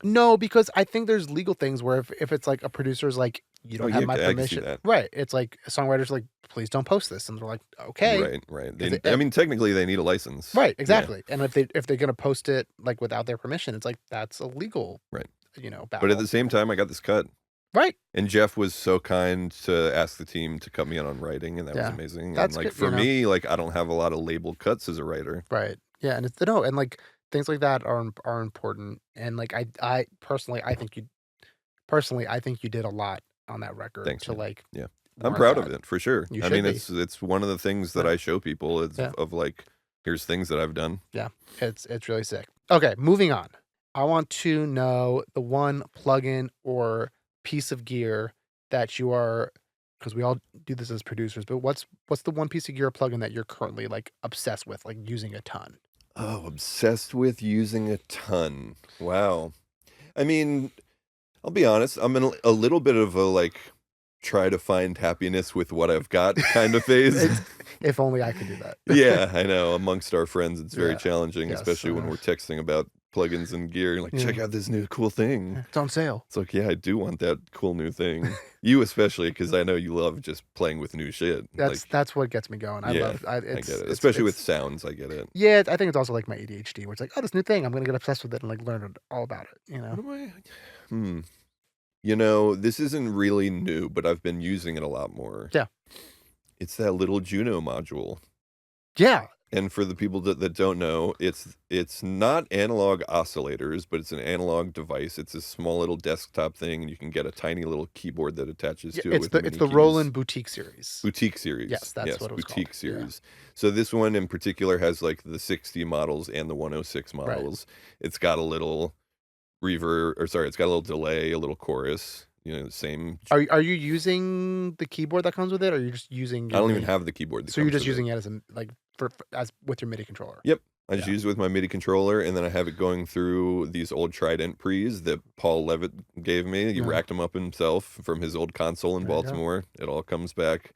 No, because I think there's legal things where if it's like a producer's like, you don't have my I can see permission. that. Right. It's like a songwriter's like, please don't post this. And they're like, okay. Right. I mean, technically, they need a license. Right, exactly. And if they're gonna post it like without their permission, it's like that's illegal. Right. Battle. But at the same time, I got this cut. Right. And Jeff was so kind to ask the team to cut me in on writing, and that was amazing. That's and like good, for me, like, I don't have a lot of labeled cuts as a writer. Right. Yeah, and and like things like that are important. And like I personally I think you did a lot on that record. Thanks, to man. like Yeah. I'm proud of it for sure. You I mean, should be. it's one of the things that I show people Yeah. of like, here's things that I've done. Yeah, it's really sick. Okay, moving on. I want to know the one plugin or piece of gear that you are, because we all do this as producers, but what's the one piece of gear or plugin that you're currently like obsessed with, like using a ton? Oh, obsessed with using a ton. Wow. I mean, I'll be honest, I'm in a little bit of a like try to find happiness with what I've got kind of phase. If only I could do that. Yeah, I know. Amongst our friends, it's very Yeah. challenging, Yes, especially when we're texting about plugins and gear. Like, check out this new cool thing. It's on sale. It's like, yeah, I do want that cool new thing. You especially, because I know you love just playing with new shit. That's what gets me going. I Yeah, love. I get it. Especially with sounds, I get it. Yeah, I think it's also like my ADHD, where it's like, oh, this new thing, I'm gonna get obsessed with it and like learn all about it. You know. What am I? You know, this isn't really new, but I've been using it a lot more. Yeah. It's that little Juno module. Yeah. And for the people that don't know, it's not analog oscillators, but it's an analog device. It's a small little desktop thing, and you can get a tiny little keyboard that attaches to it. It's the Roland Boutique series. Boutique series. Yes, that's what it was Boutique called. series. So this one in particular has like the 60 models and the 106 models. Right. It's got a little it's got a little delay, a little chorus. You know, the same. Are you using the keyboard that comes with it, or are you just using? I don't even have the keyboard. So you're just using it as as with your MIDI controller. Yep. I just use it with my MIDI controller, and then I have it going through these old Trident pre's that Paul Levitt gave me. He racked them up himself from his old console in Baltimore. It all comes back.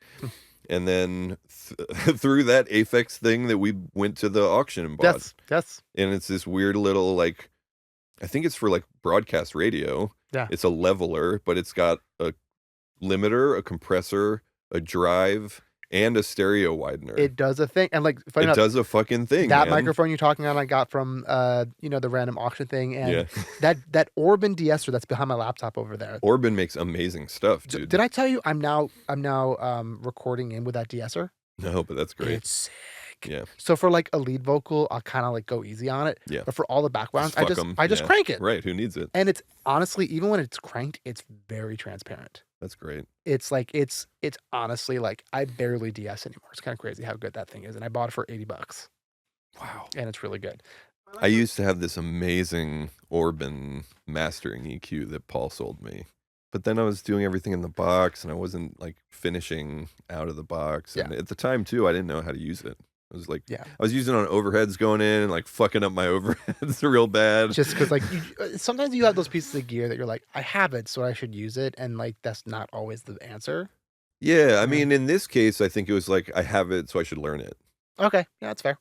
And then through that Aphex thing that we went to the auction and bought. Yes. And it's this weird little, like, I think it's for like broadcast radio. Yeah. It's a leveler, but it's got a limiter, a compressor, a drive, and a stereo widener. It does a thing, and like it does a fucking thing. That microphone you're talking on, I got from the random auction thing, and that Orban de-esser that's behind my laptop over there. Orban makes amazing stuff, dude. Did I tell you I'm now recording in with that de-esser? No, but that's great. It's sick. Yeah. So for like a lead vocal, I'll kind of like go easy on it. Yeah. But for all the backgrounds, I just crank it. Right. Who needs it? And it's honestly, even when it's cranked, it's very transparent. That's great. It's like it's honestly like I barely DS anymore. It's kind of crazy how good that thing is, and I bought it for $80. Wow. And it's really good. I used to have this amazing Orban mastering EQ that Paul sold me. But then I was doing everything in the box, and I wasn't like finishing out of the box. And at the time too, I didn't know how to use it. I was like, I was using it on overheads going in and like fucking up my overheads real bad. Just because like sometimes you have those pieces of gear that you're like, I have it, so I should use it. And like, that's not always the answer. Yeah. I mean, in this case, I think it was like, I have it, so I should learn it. Okay. Yeah, that's fair.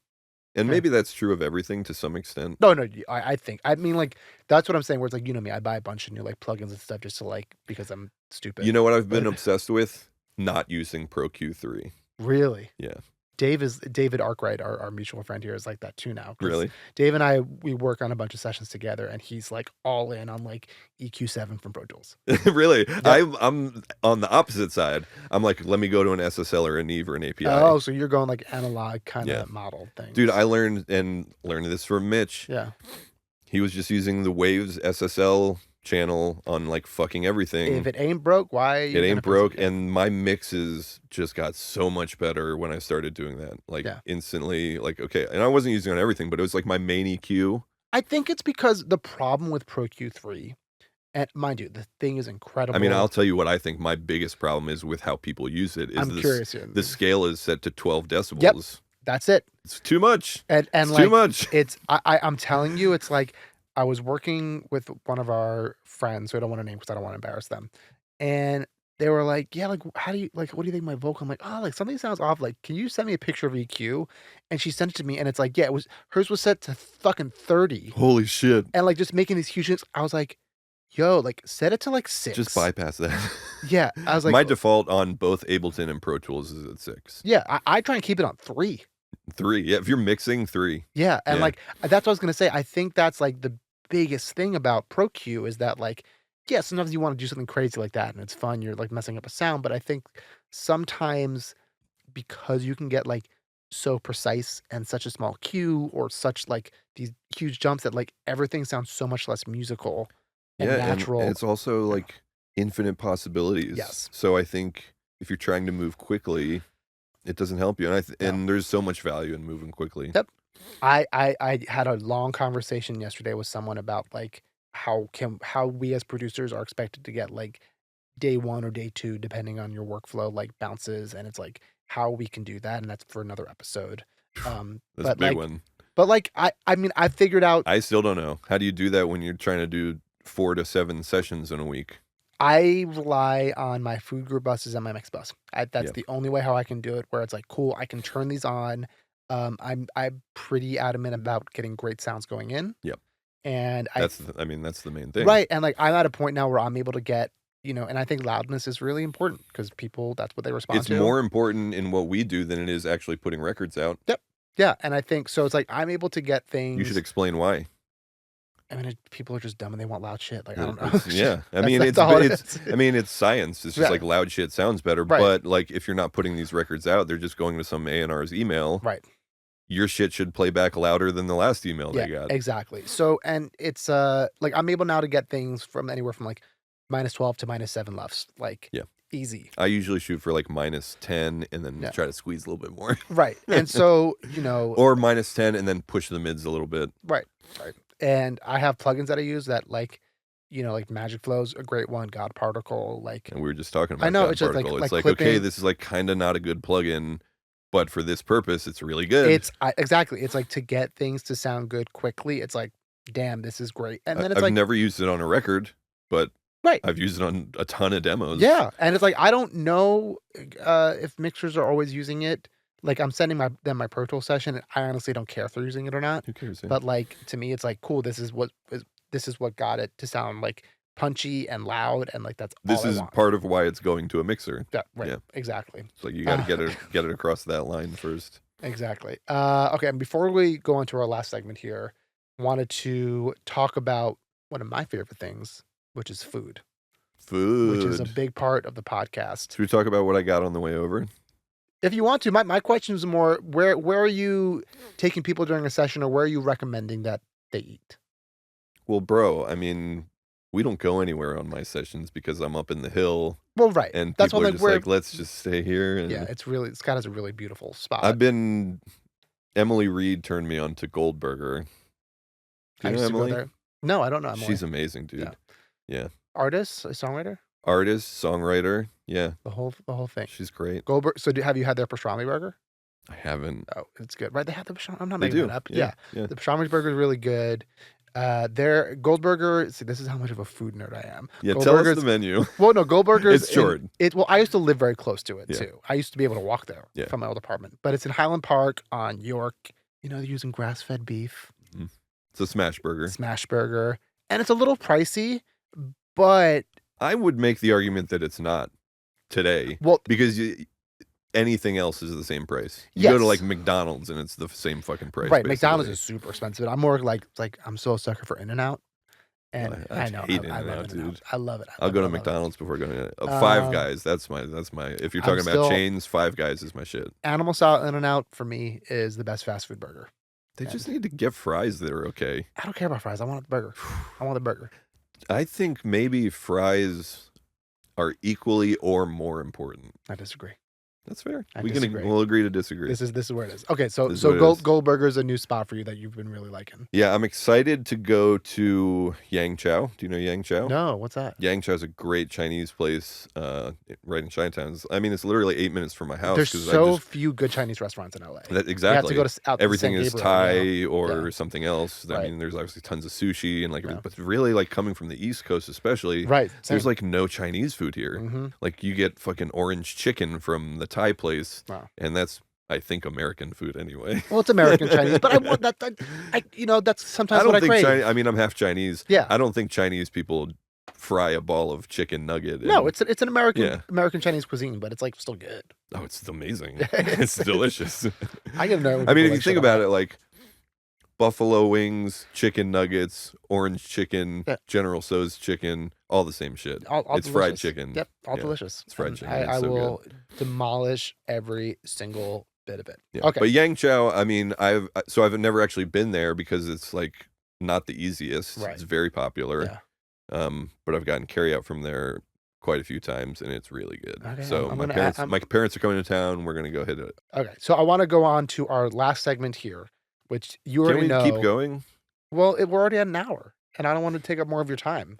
And maybe that's true of everything to some extent. No, I mean, like, that's what I'm saying, where it's like, me, I buy a bunch of new like plugins and stuff just to like, because I'm stupid. You know what I've been obsessed with? Not using Pro Q3. Really? Yeah. David Arkwright, our mutual friend here, is like that too now. 'Cause Really? Dave and I, we work on a bunch of sessions together, and he's like all in on like EQ7 from Pro Tools. Really? Yep. I'm on the opposite side. I'm like, let me go to an SSL or a Neve or an API. Oh, so you're going like analog kind Yeah. of model things. Dude, I learned this from Mitch. Yeah. He was just using the Waves SSL channel on like fucking everything. If it ain't broke, why? It ain't broke, and my mixes just got so much better when I started doing that. Like instantly, like okay, and I wasn't using it on everything, but it was like my main EQ. I think it's because the problem with Pro Q3, and mind you, the thing is incredible. I mean, I'll tell you what I think my biggest problem is with how people use it. I'm curious here. The scale is set to 12 decibels. Yep, that's it. It's too much. And it's like, too much. It's I'm telling you, it's like I was working with one of our friends, who I don't want to name because I don't want to embarrass them, and they were like, "Yeah, like how do you like? What do you think of my vocal?" I'm like, "Oh, like something sounds off. Like, can you send me a picture of EQ?" And she sent it to me, and it's like, yeah, hers was set to fucking 30. Holy shit! And like just making these huge hits. I was like, "Yo, like set it to like 6." Just bypass that. Yeah, I was like, my default on both Ableton and Pro Tools is at 6. Yeah, I try and keep it on 3. 3, yeah. If you're mixing, 3. Yeah, and like that's what I was gonna say. I think that's like the biggest thing about Pro Q is that like, yeah, sometimes you want to do something crazy like that and it's fun. You're like messing up a sound, but I think sometimes because you can get like so precise and such a small cue or such like these huge jumps that like everything sounds so much less musical and natural. And it's also like infinite possibilities. Yes. So I think if you're trying to move quickly, it doesn't help you. And there's so much value in moving quickly. Yep. I had a long conversation yesterday with someone about like how we as producers are expected to get like day 1 or day 2, depending on your workflow, like bounces, and it's like how we can do that, and that's for another episode. That's a big one. But like I mean I figured out. I still don't know. How do you do that when you're trying to do 4 to 7 sessions in a week? I rely on my food group buses and my mix bus. That's the only way how I can do it, where it's like, cool, I can turn these on. I'm pretty adamant about getting great sounds going in. Yep. And that's the main thing. Right. And like I'm at a point now where I'm able to get, and I think loudness is really important because people, that's what they respond to. It's more important in what we do than it is actually putting records out. Yep. Yeah. And I think so. It's like I'm able to get things. You should explain why. I mean, people are just dumb and they want loud shit. Like I don't know. Yeah, I mean it's science. It's just like loud shit sounds better. Right. But like if you're not putting these records out, they're just going to some A&R's email. Right. Your shit should play back louder than the last email they got. Exactly. So and it's like I'm able now to get things from anywhere from like -12 to -7 LUFS. Like easy. I usually shoot for like -10 and then try to squeeze a little bit more. Right. And so or -10 and then push the mids a little bit. Right. Right. And I have plugins that I use that like, like Magic Flow's a great one, God Particle, like. And we were just talking about I know, God it's just Particle. It's like clipping. okay, this is like kind of not a good plugin, but for this purpose, it's really good. Exactly. It's like to get things to sound good quickly. It's like, damn, this is great. And then it's I've never used it on a record, but I've used it on a ton of demos. Yeah, and it's like I don't know if mixers are always using it. Like I'm sending them my Pro Tools session, and I honestly don't care if they're using it or not. Who cares? Yeah. But like to me, it's like cool. This is what got it to sound like punchy and loud, and like that's. This all is part of why it's going to a mixer. Yeah, right. Yeah. Exactly. It's like you got to get it across that line first. Exactly. Okay, and before we go on to our last segment here, wanted to talk about one of my favorite things, which is food. Food, which is a big part of the podcast. Should we talk about what I got on the way over? If you want to, my question is more where are you taking people during a session, or where are you recommending that they eat? Well, bro, I mean, we don't go anywhere on my sessions because I'm up in the hill. Well, right. And that's people are just like, let's just stay here. And yeah, Scott has a really beautiful spot. Emily Reed turned me on to Goldberger. Do you know Emily? No, I don't know Emily. She's amazing, dude. Yeah. Artist, a songwriter? Artist, songwriter, yeah. The whole thing. She's great. Goldberg. So have you had their pastrami burger? I haven't. Oh, it's good. Right, they have the pastrami. I'm not making it up. Yeah. The pastrami burger is really good. Their Goldberger. See, this is how much of a food nerd I am. Yeah, tell us the menu. Well, no, Goldberger's. It's short. Well, I used to live very close to it too. I used to be able to walk there from my old apartment. But it's in Highland Park on York. They're using grass-fed beef. Mm-hmm. It's a smash burger. Smash burger, and it's a little pricey, but I would make the argument that it's not today. Well, because anything else is the same price. You go to like Yes. McDonald's and it's the same fucking price. Right, basically. McDonald's is super expensive. I'm more like I'm so a sucker for In-N-Out, and I I know hate I love In-N-Out, In-N-Out. dude. I love it. I'll go to love it. McDonald's before going to Five Guys. That's my. If you're talking about chains, Five Guys is my shit. Animal style In-N-Out for me is the best fast food burger. They just need to get fries that are okay. I don't care about fries. I want the burger. I want the burger. I think maybe fries are equally or more important. I disagree. That's fair. Disagree. We'll agree to disagree. This is where it is. Okay, so This is what it is. Goldberger is a new spot for you that you've been really liking. Yeah, I'm excited to go to Yang Chow. Do you know Yang Chow? No, what's that? Yang Chow is a great Chinese place right in Chinatown. I mean, it's literally 8 minutes from my house. There's so few good Chinese restaurants in LA. Exactly. You have to go to Everything is Thai or Yeah. something else. I Right. mean, there's obviously tons of sushi and Yeah. but really like coming from the East Coast especially, Right. there's like no Chinese food here. Mm-hmm. Like you get fucking orange chicken from the Thai place, Wow. and that's I think American food anyway. Well, it's American Chinese, but I want that. That's sometimes what I crave. I mean, I'm half Chinese. Yeah. I don't think Chinese people fry a ball of chicken nugget. No, it's an American Yeah. American Chinese cuisine, but it's like still good. Oh, it's amazing. It's delicious. I get know. I mean, if you think about it, like buffalo wings, chicken nuggets, orange chicken, Yeah. General Tso's chicken, all the same shit. All It's delicious. fried chicken. Yep, all Yeah, delicious. it's fried And chicken. I It's so will demolish every single bit of it. Yeah. Okay. But Yang Chow, I mean, I've never actually been there because it's like not the easiest. Right. It's very popular. Yeah. But I've gotten carry out from there quite a few times and it's really good. Okay, So I'm my gonna parents are coming to town. We're gonna go hit it. Okay, so I want to go on to our last segment here, which you Can already we know. keep going? Well, we're already at an hour, and I don't want to take up more of your time.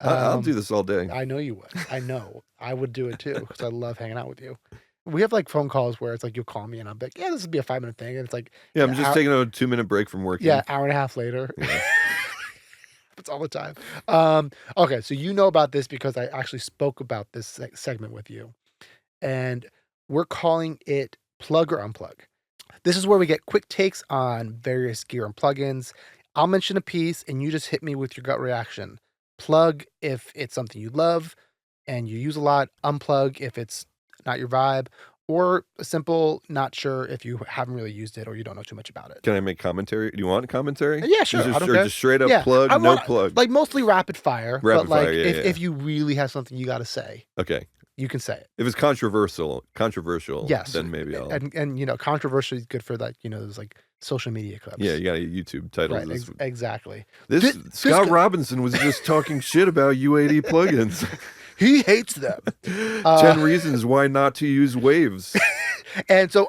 I'll do this all day. I know you would. I know. I would do it too because I love hanging out with you. We have like phone calls where it's like you'll call me and I'm like, yeah, this would be a 5-minute thing, and it's like, Yeah, I'm just taking a 2-minute break from working. yeah, hour and a half later. Yeah. It's all the time. Okay, so you know about this because I actually spoke about this segment with you, and we're calling it Plug or Unplug. This is where we get quick takes on various gear and plugins. I'll mention a piece and you just hit me with your gut reaction. Plug if it's something you love and you use a lot. Unplug if it's not your vibe. Or a simple not sure if you haven't really used it or you don't know too much about it. Can I make commentary? Do you want commentary? Yeah, sure. Just, I don't or care. just straight up Yeah, plug, I no want- plug. Like mostly rapid fire. Rapid but like fire, yeah, if you really have something you got to say, Okay. you can say it. If it's controversial, Yes. then maybe I'll. And you know, controversial is good for that, you know, those like social media clips. Yeah, you got a YouTube title. Right, exactly. This This Scott guy- Robinson was just talking shit about UAD plugins. He hates them. 10 reasons why not to use waves. And so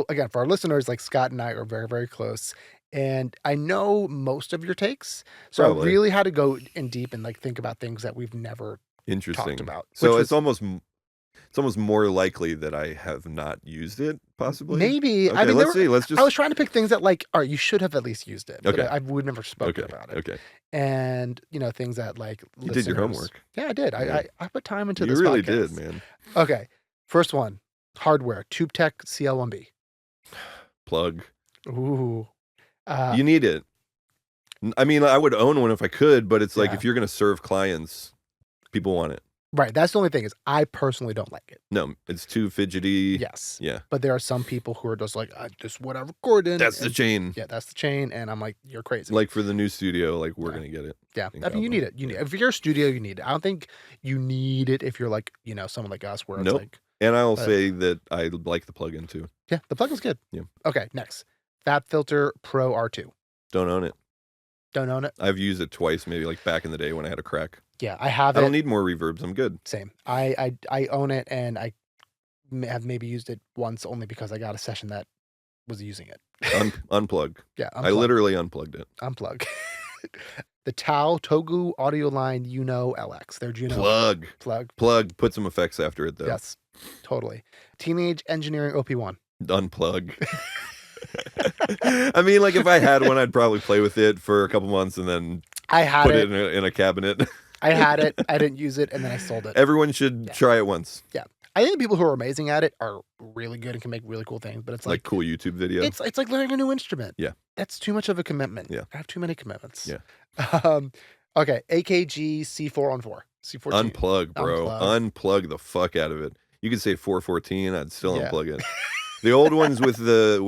again, for our listeners, like Scott and I are very, very close. And I know most of your takes. So Probably. I really had to go in deep and like think about things that we've never Interesting. talked about. So which it's almost more likely that I have not used it, possibly. maybe. Okay, I mean, let's see. Let's just. I was trying to pick things that like, all right, you should have at least used it. But Okay. we've never spoken Okay. about it. Okay. And you know, things that like You did your listeners- homework. Yeah, I did. Yeah. I put time into You this. really podcast. did, man. Okay. First one, hardware, TubeTech CL1B. Plug. Ooh. You need it. I mean, I would own one if I could, but it's like Yeah. if you're going to serve clients, people want it. Right. That's the only thing is I personally don't like it. No, it's too fidgety. Yes. Yeah. But there are some people who are just like, I just what I recorded. That's the and- chain. Yeah, that's the chain. And I'm like, you're crazy. Like for the new studio, like we're Yeah. going to get it. yeah. in I mean, you Cabo. need it. You need it. If you're a studio, you need it. I don't think you need it if you're like, you know, someone like us where it's Nope. like, And I'll But- say that I like the plug-in too. yeah, the plug is good. Yeah. Okay. Next, Fab Filter Pro R2. Don't own it. Don't own it. I've used it twice, maybe like back in the day when I had a crack. Yeah, I have I it. don't need more reverbs. I'm good. Same. I own it, and I have maybe used it once only because I got a session that was using it. Unplug. Yeah, I literally unplugged it. unplug. The Tao Togu Audio Line Uno LX. Their Juno Plug. plug. Put some effects after it though. Yes, totally. Teenage Engineering OP1. Unplug. I mean, like if I had one, I'd probably play with it for a couple months and then I had put it. it in a cabinet. I had it. I didn't use it, and then I sold it. Everyone should Yeah. try it once. I think the people who are amazing at it are really good and can make really cool things. But it's Like like cool YouTube video. it's like learning a new instrument. Yeah. That's too much of a commitment. Yeah. I have too many commitments. Yeah. Okay. AKG C4 on 4. C4. Unplug, bro. Unplug. Unplug the fuck out of it. You could say 414, I'd still Yeah. unplug it. The old ones with the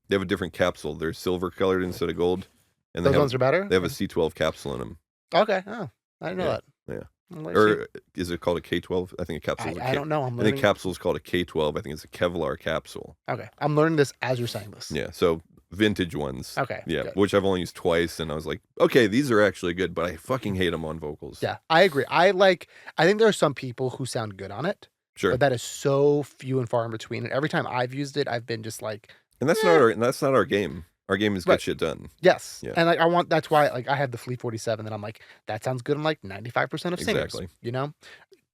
they have a different capsule. They're silver colored instead of gold, and Those ones are better? they have a C12 capsule in them. Okay. Oh, I didn't know Yeah, that. yeah. Well, let's see. Or is it called a K12? I think a capsule is a I don't know. I'm I think learning. capsule is called a K12. I think it's a Kevlar capsule. Okay. I'm learning this as you're saying this. Yeah, so vintage ones. Okay. Yeah, Good. which I've only used twice, and I was like, okay, these are actually good, but I fucking hate them on vocals. Yeah, I agree. I think there are some people who sound good on it, Sure. but that is so few and far in between. And every time I've used it, I've been just like, And that's not our game. Our game is get Right. shit done. yes. Yeah. And that's why I have the Fleet 47 and I'm like, that sounds good on like 95% of singers. Exactly. You know?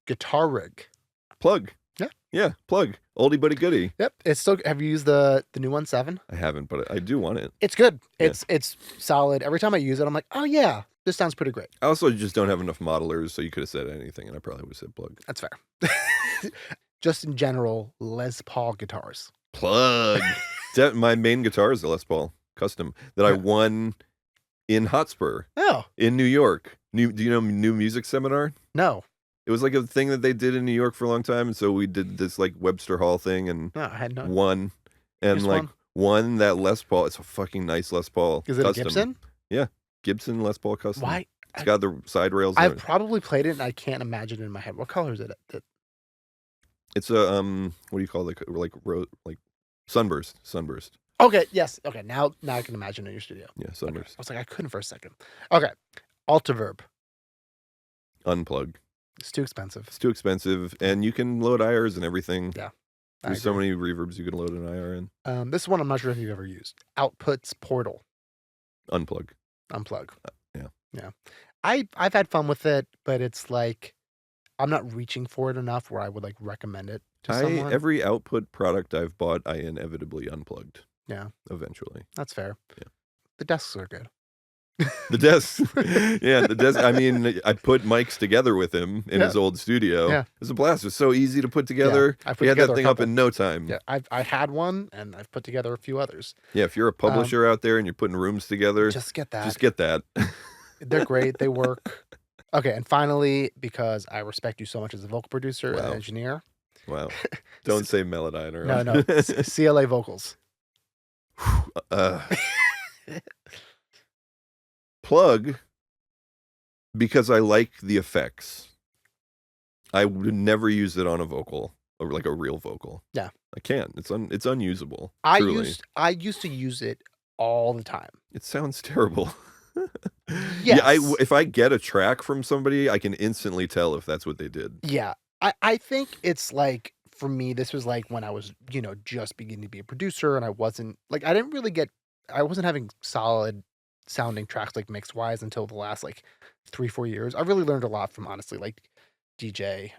Guitar rig. Plug. Yeah. Yeah, plug. Oldie but a goodie. Yep. It's still have you used the new one 7? I haven't, but I do want it. It's good. Yeah. It's solid. Every time I use it, I'm like, oh yeah, this sounds pretty great. I also just don't have enough modelers, so you could have said anything, and I probably would have said plug. That's fair. Just in general, Les Paul guitars. Plug. My main guitar is the Les Paul custom that I won in Hotspur Oh, in New York. Do you know New Music Seminar? no. It was like a thing that they did in New York for a long time, and so we did this like Webster Hall thing and No, I had no. won. And Just like won that Les Paul. It's a fucking nice Les Paul. Is it custom. a Gibson? Yeah. Gibson Les Paul custom. Why? It's got the side rails. I've probably played it and I can't imagine it in my head. What color is it? It's a what do you call it? Like sunburst. Sunburst. Okay, yes. Okay, now I can imagine in your studio. Yeah, Okay. sunburst. I was like, I couldn't for a second. Okay. Altiverb. Unplug. It's too expensive. It's too expensive, and you can load IRs and everything. Yeah. There's so many reverbs you can load an IR in. This is one I'm not sure if you've ever used. Outputs Portal. Unplug. Unplug. Yeah. Yeah. I've had fun with it, but it's like I'm not reaching for it enough where I would like recommend it to someone. Every output product I've bought, I inevitably unplugged. Yeah. Eventually. That's fair. Yeah. The desks are good. The desk. Yeah, the desk. I mean, I put mics together with him in his old studio. Yeah. It was a blast. It was so easy to put together. I put We had that together a thing up couple. in no time. Yeah, I had one and I've put together a few others. Yeah, if you're a publisher out there and you're putting rooms together, Just get that. just get that. They're great. They work. Okay, and finally, because I respect you so much as a vocal producer Wow. and engineer. Wow. Don't say Melodyne or No. CLA vocals. Plug, because I like the effects. I would never use it on a vocal, or like a real vocal. Yeah. I can't. It's unusable. I truly. used to use it all the time. It sounds terrible. Yes. Yeah, if I get a track from somebody, I can instantly tell if that's what they did. Yeah. I think it's like, for me, this was like when I was, just beginning to be a producer and I wasn't having solid sounding tracks like mix wise until the last like 3-4 years. I really learned a lot from, honestly, like DJ,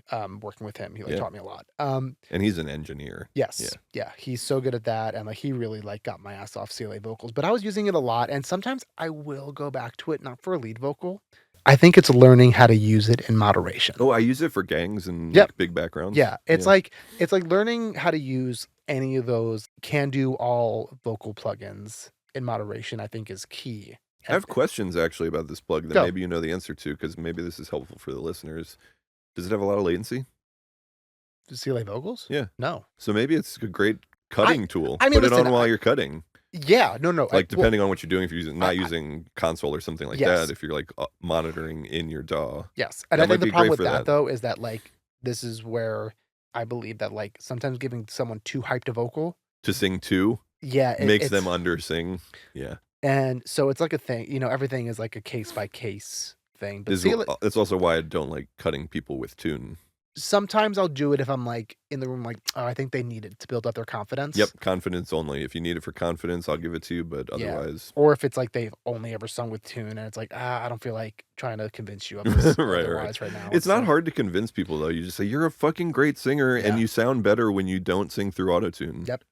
working with him. He Yeah. taught me a lot. And he's an engineer. Yes. Yeah. He's so good at that. And like he really got my ass off CLA vocals. But I was using it a lot. And sometimes I will go back to it, not for a lead vocal. I think it's learning how to use it in moderation. Oh, I use it for gangs and Yep. like, big backgrounds. Yeah. It's like learning how to use any of those can do all vocal plugins in moderation, I think is key. I have questions actually about this plug that Go. maybe you know the answer to, because maybe this is helpful for the listeners. Does it have a lot of latency? CLA vocals? Yeah. No. So maybe it's a great cutting tool. I mean, Put it listen, on while you're cutting. Yeah. No. Like depending on what you're doing, if you're not using console or something like Yes. that, if you're like monitoring in your DAW. Yes. And That I might think the be problem great with for that, that. though, is that like this is where I believe that like sometimes giving someone too hyped a vocal, To sing to yeah, makes them under sing. Yeah. And so it's like a thing, everything is like a case by case thing. But It's also why I don't like cutting people with tune. sometimes I'll do it if I'm like in the room, like, oh, I think they need it to build up their confidence. Yep, confidence only. If you need it for confidence, I'll give it to you, but Yeah. otherwise. Or if it's like they've only ever sung with tune and it's like, I don't feel like trying to convince you of this Right. right now. It's not hard to convince people though. You just say you're a fucking great singer Yeah. and you sound better when you don't sing through autotune. Yep.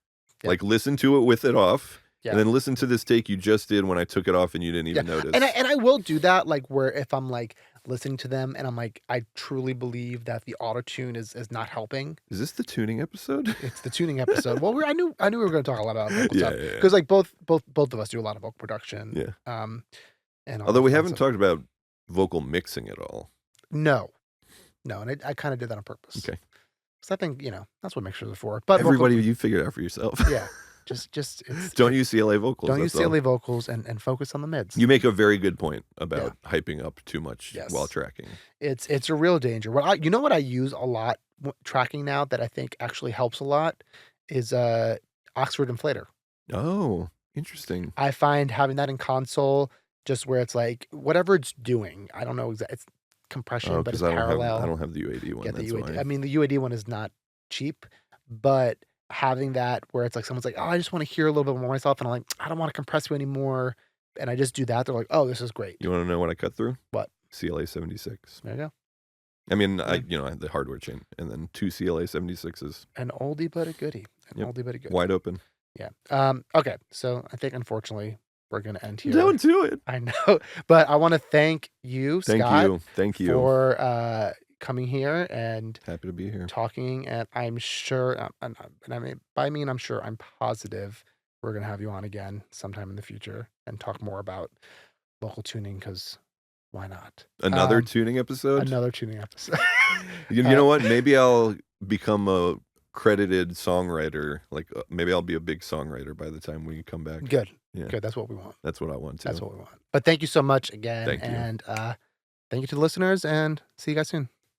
Like listen to it with it off. Yeah. And then listen to this take you just did when I took it off and you didn't even notice. And I will do that, like where if I'm like listening to them and I'm like, I truly believe that the auto tune is not helping. Is this the tuning episode? It's the tuning episode. Well, I knew we were going to talk a lot about vocal stuff Yeah. because like both of us do a lot of vocal production. Yeah. And all Although we that haven't stuff. talked about vocal mixing at all. No, and I kind of did that on purpose. Okay. Because I think, that's what mixers are for. But Everybody, you figure it out for yourself. yeah, just Don't use CLA vocals. don't use That's all. CLA vocals and focus on the mids. You make a very good point about hyping up too much Yes. while tracking. It's a real danger. What I use a lot tracking now that I think actually helps a lot is Oxford Inflator. Oh, interesting. I find having that in console, just where it's like whatever it's doing, I don't know exactly. It's compression, Oh, but it's because parallel. I don't have the UAD one. Get the That's UAD. why. I mean, the UAD one is not cheap, but having that where it's like someone's like, oh, I just want to hear a little bit more myself, and I'm like, I don't want to compress you anymore, and I just do that. They're like, oh, this is great. You want to know what I cut through? What? CLA 76. There you go. I mean, I had the hardware chain, and then 2 CLA 76s. An oldie but a goodie. Yep. Oldie but a goodie. Wide open. Yeah. Okay. So I think unfortunately we're gonna end here. Don't do it. I know, but I want to thank you, Scott, Thank you for coming here and happy to be here. talking. And I'm sure, and I mean, I'm sure, I'm positive we're gonna have you on again sometime in the future and talk more about local tuning, because why not? Another tuning episode. Another tuning episode. You know what? Maybe I'll become a credited songwriter. Like maybe I'll be a big songwriter by the time we come back. Good. Yeah. Good. That's what we want. That's what I want too. That's what we want. But thank you so much again. Thank you. And thank you to the listeners, and see you guys soon.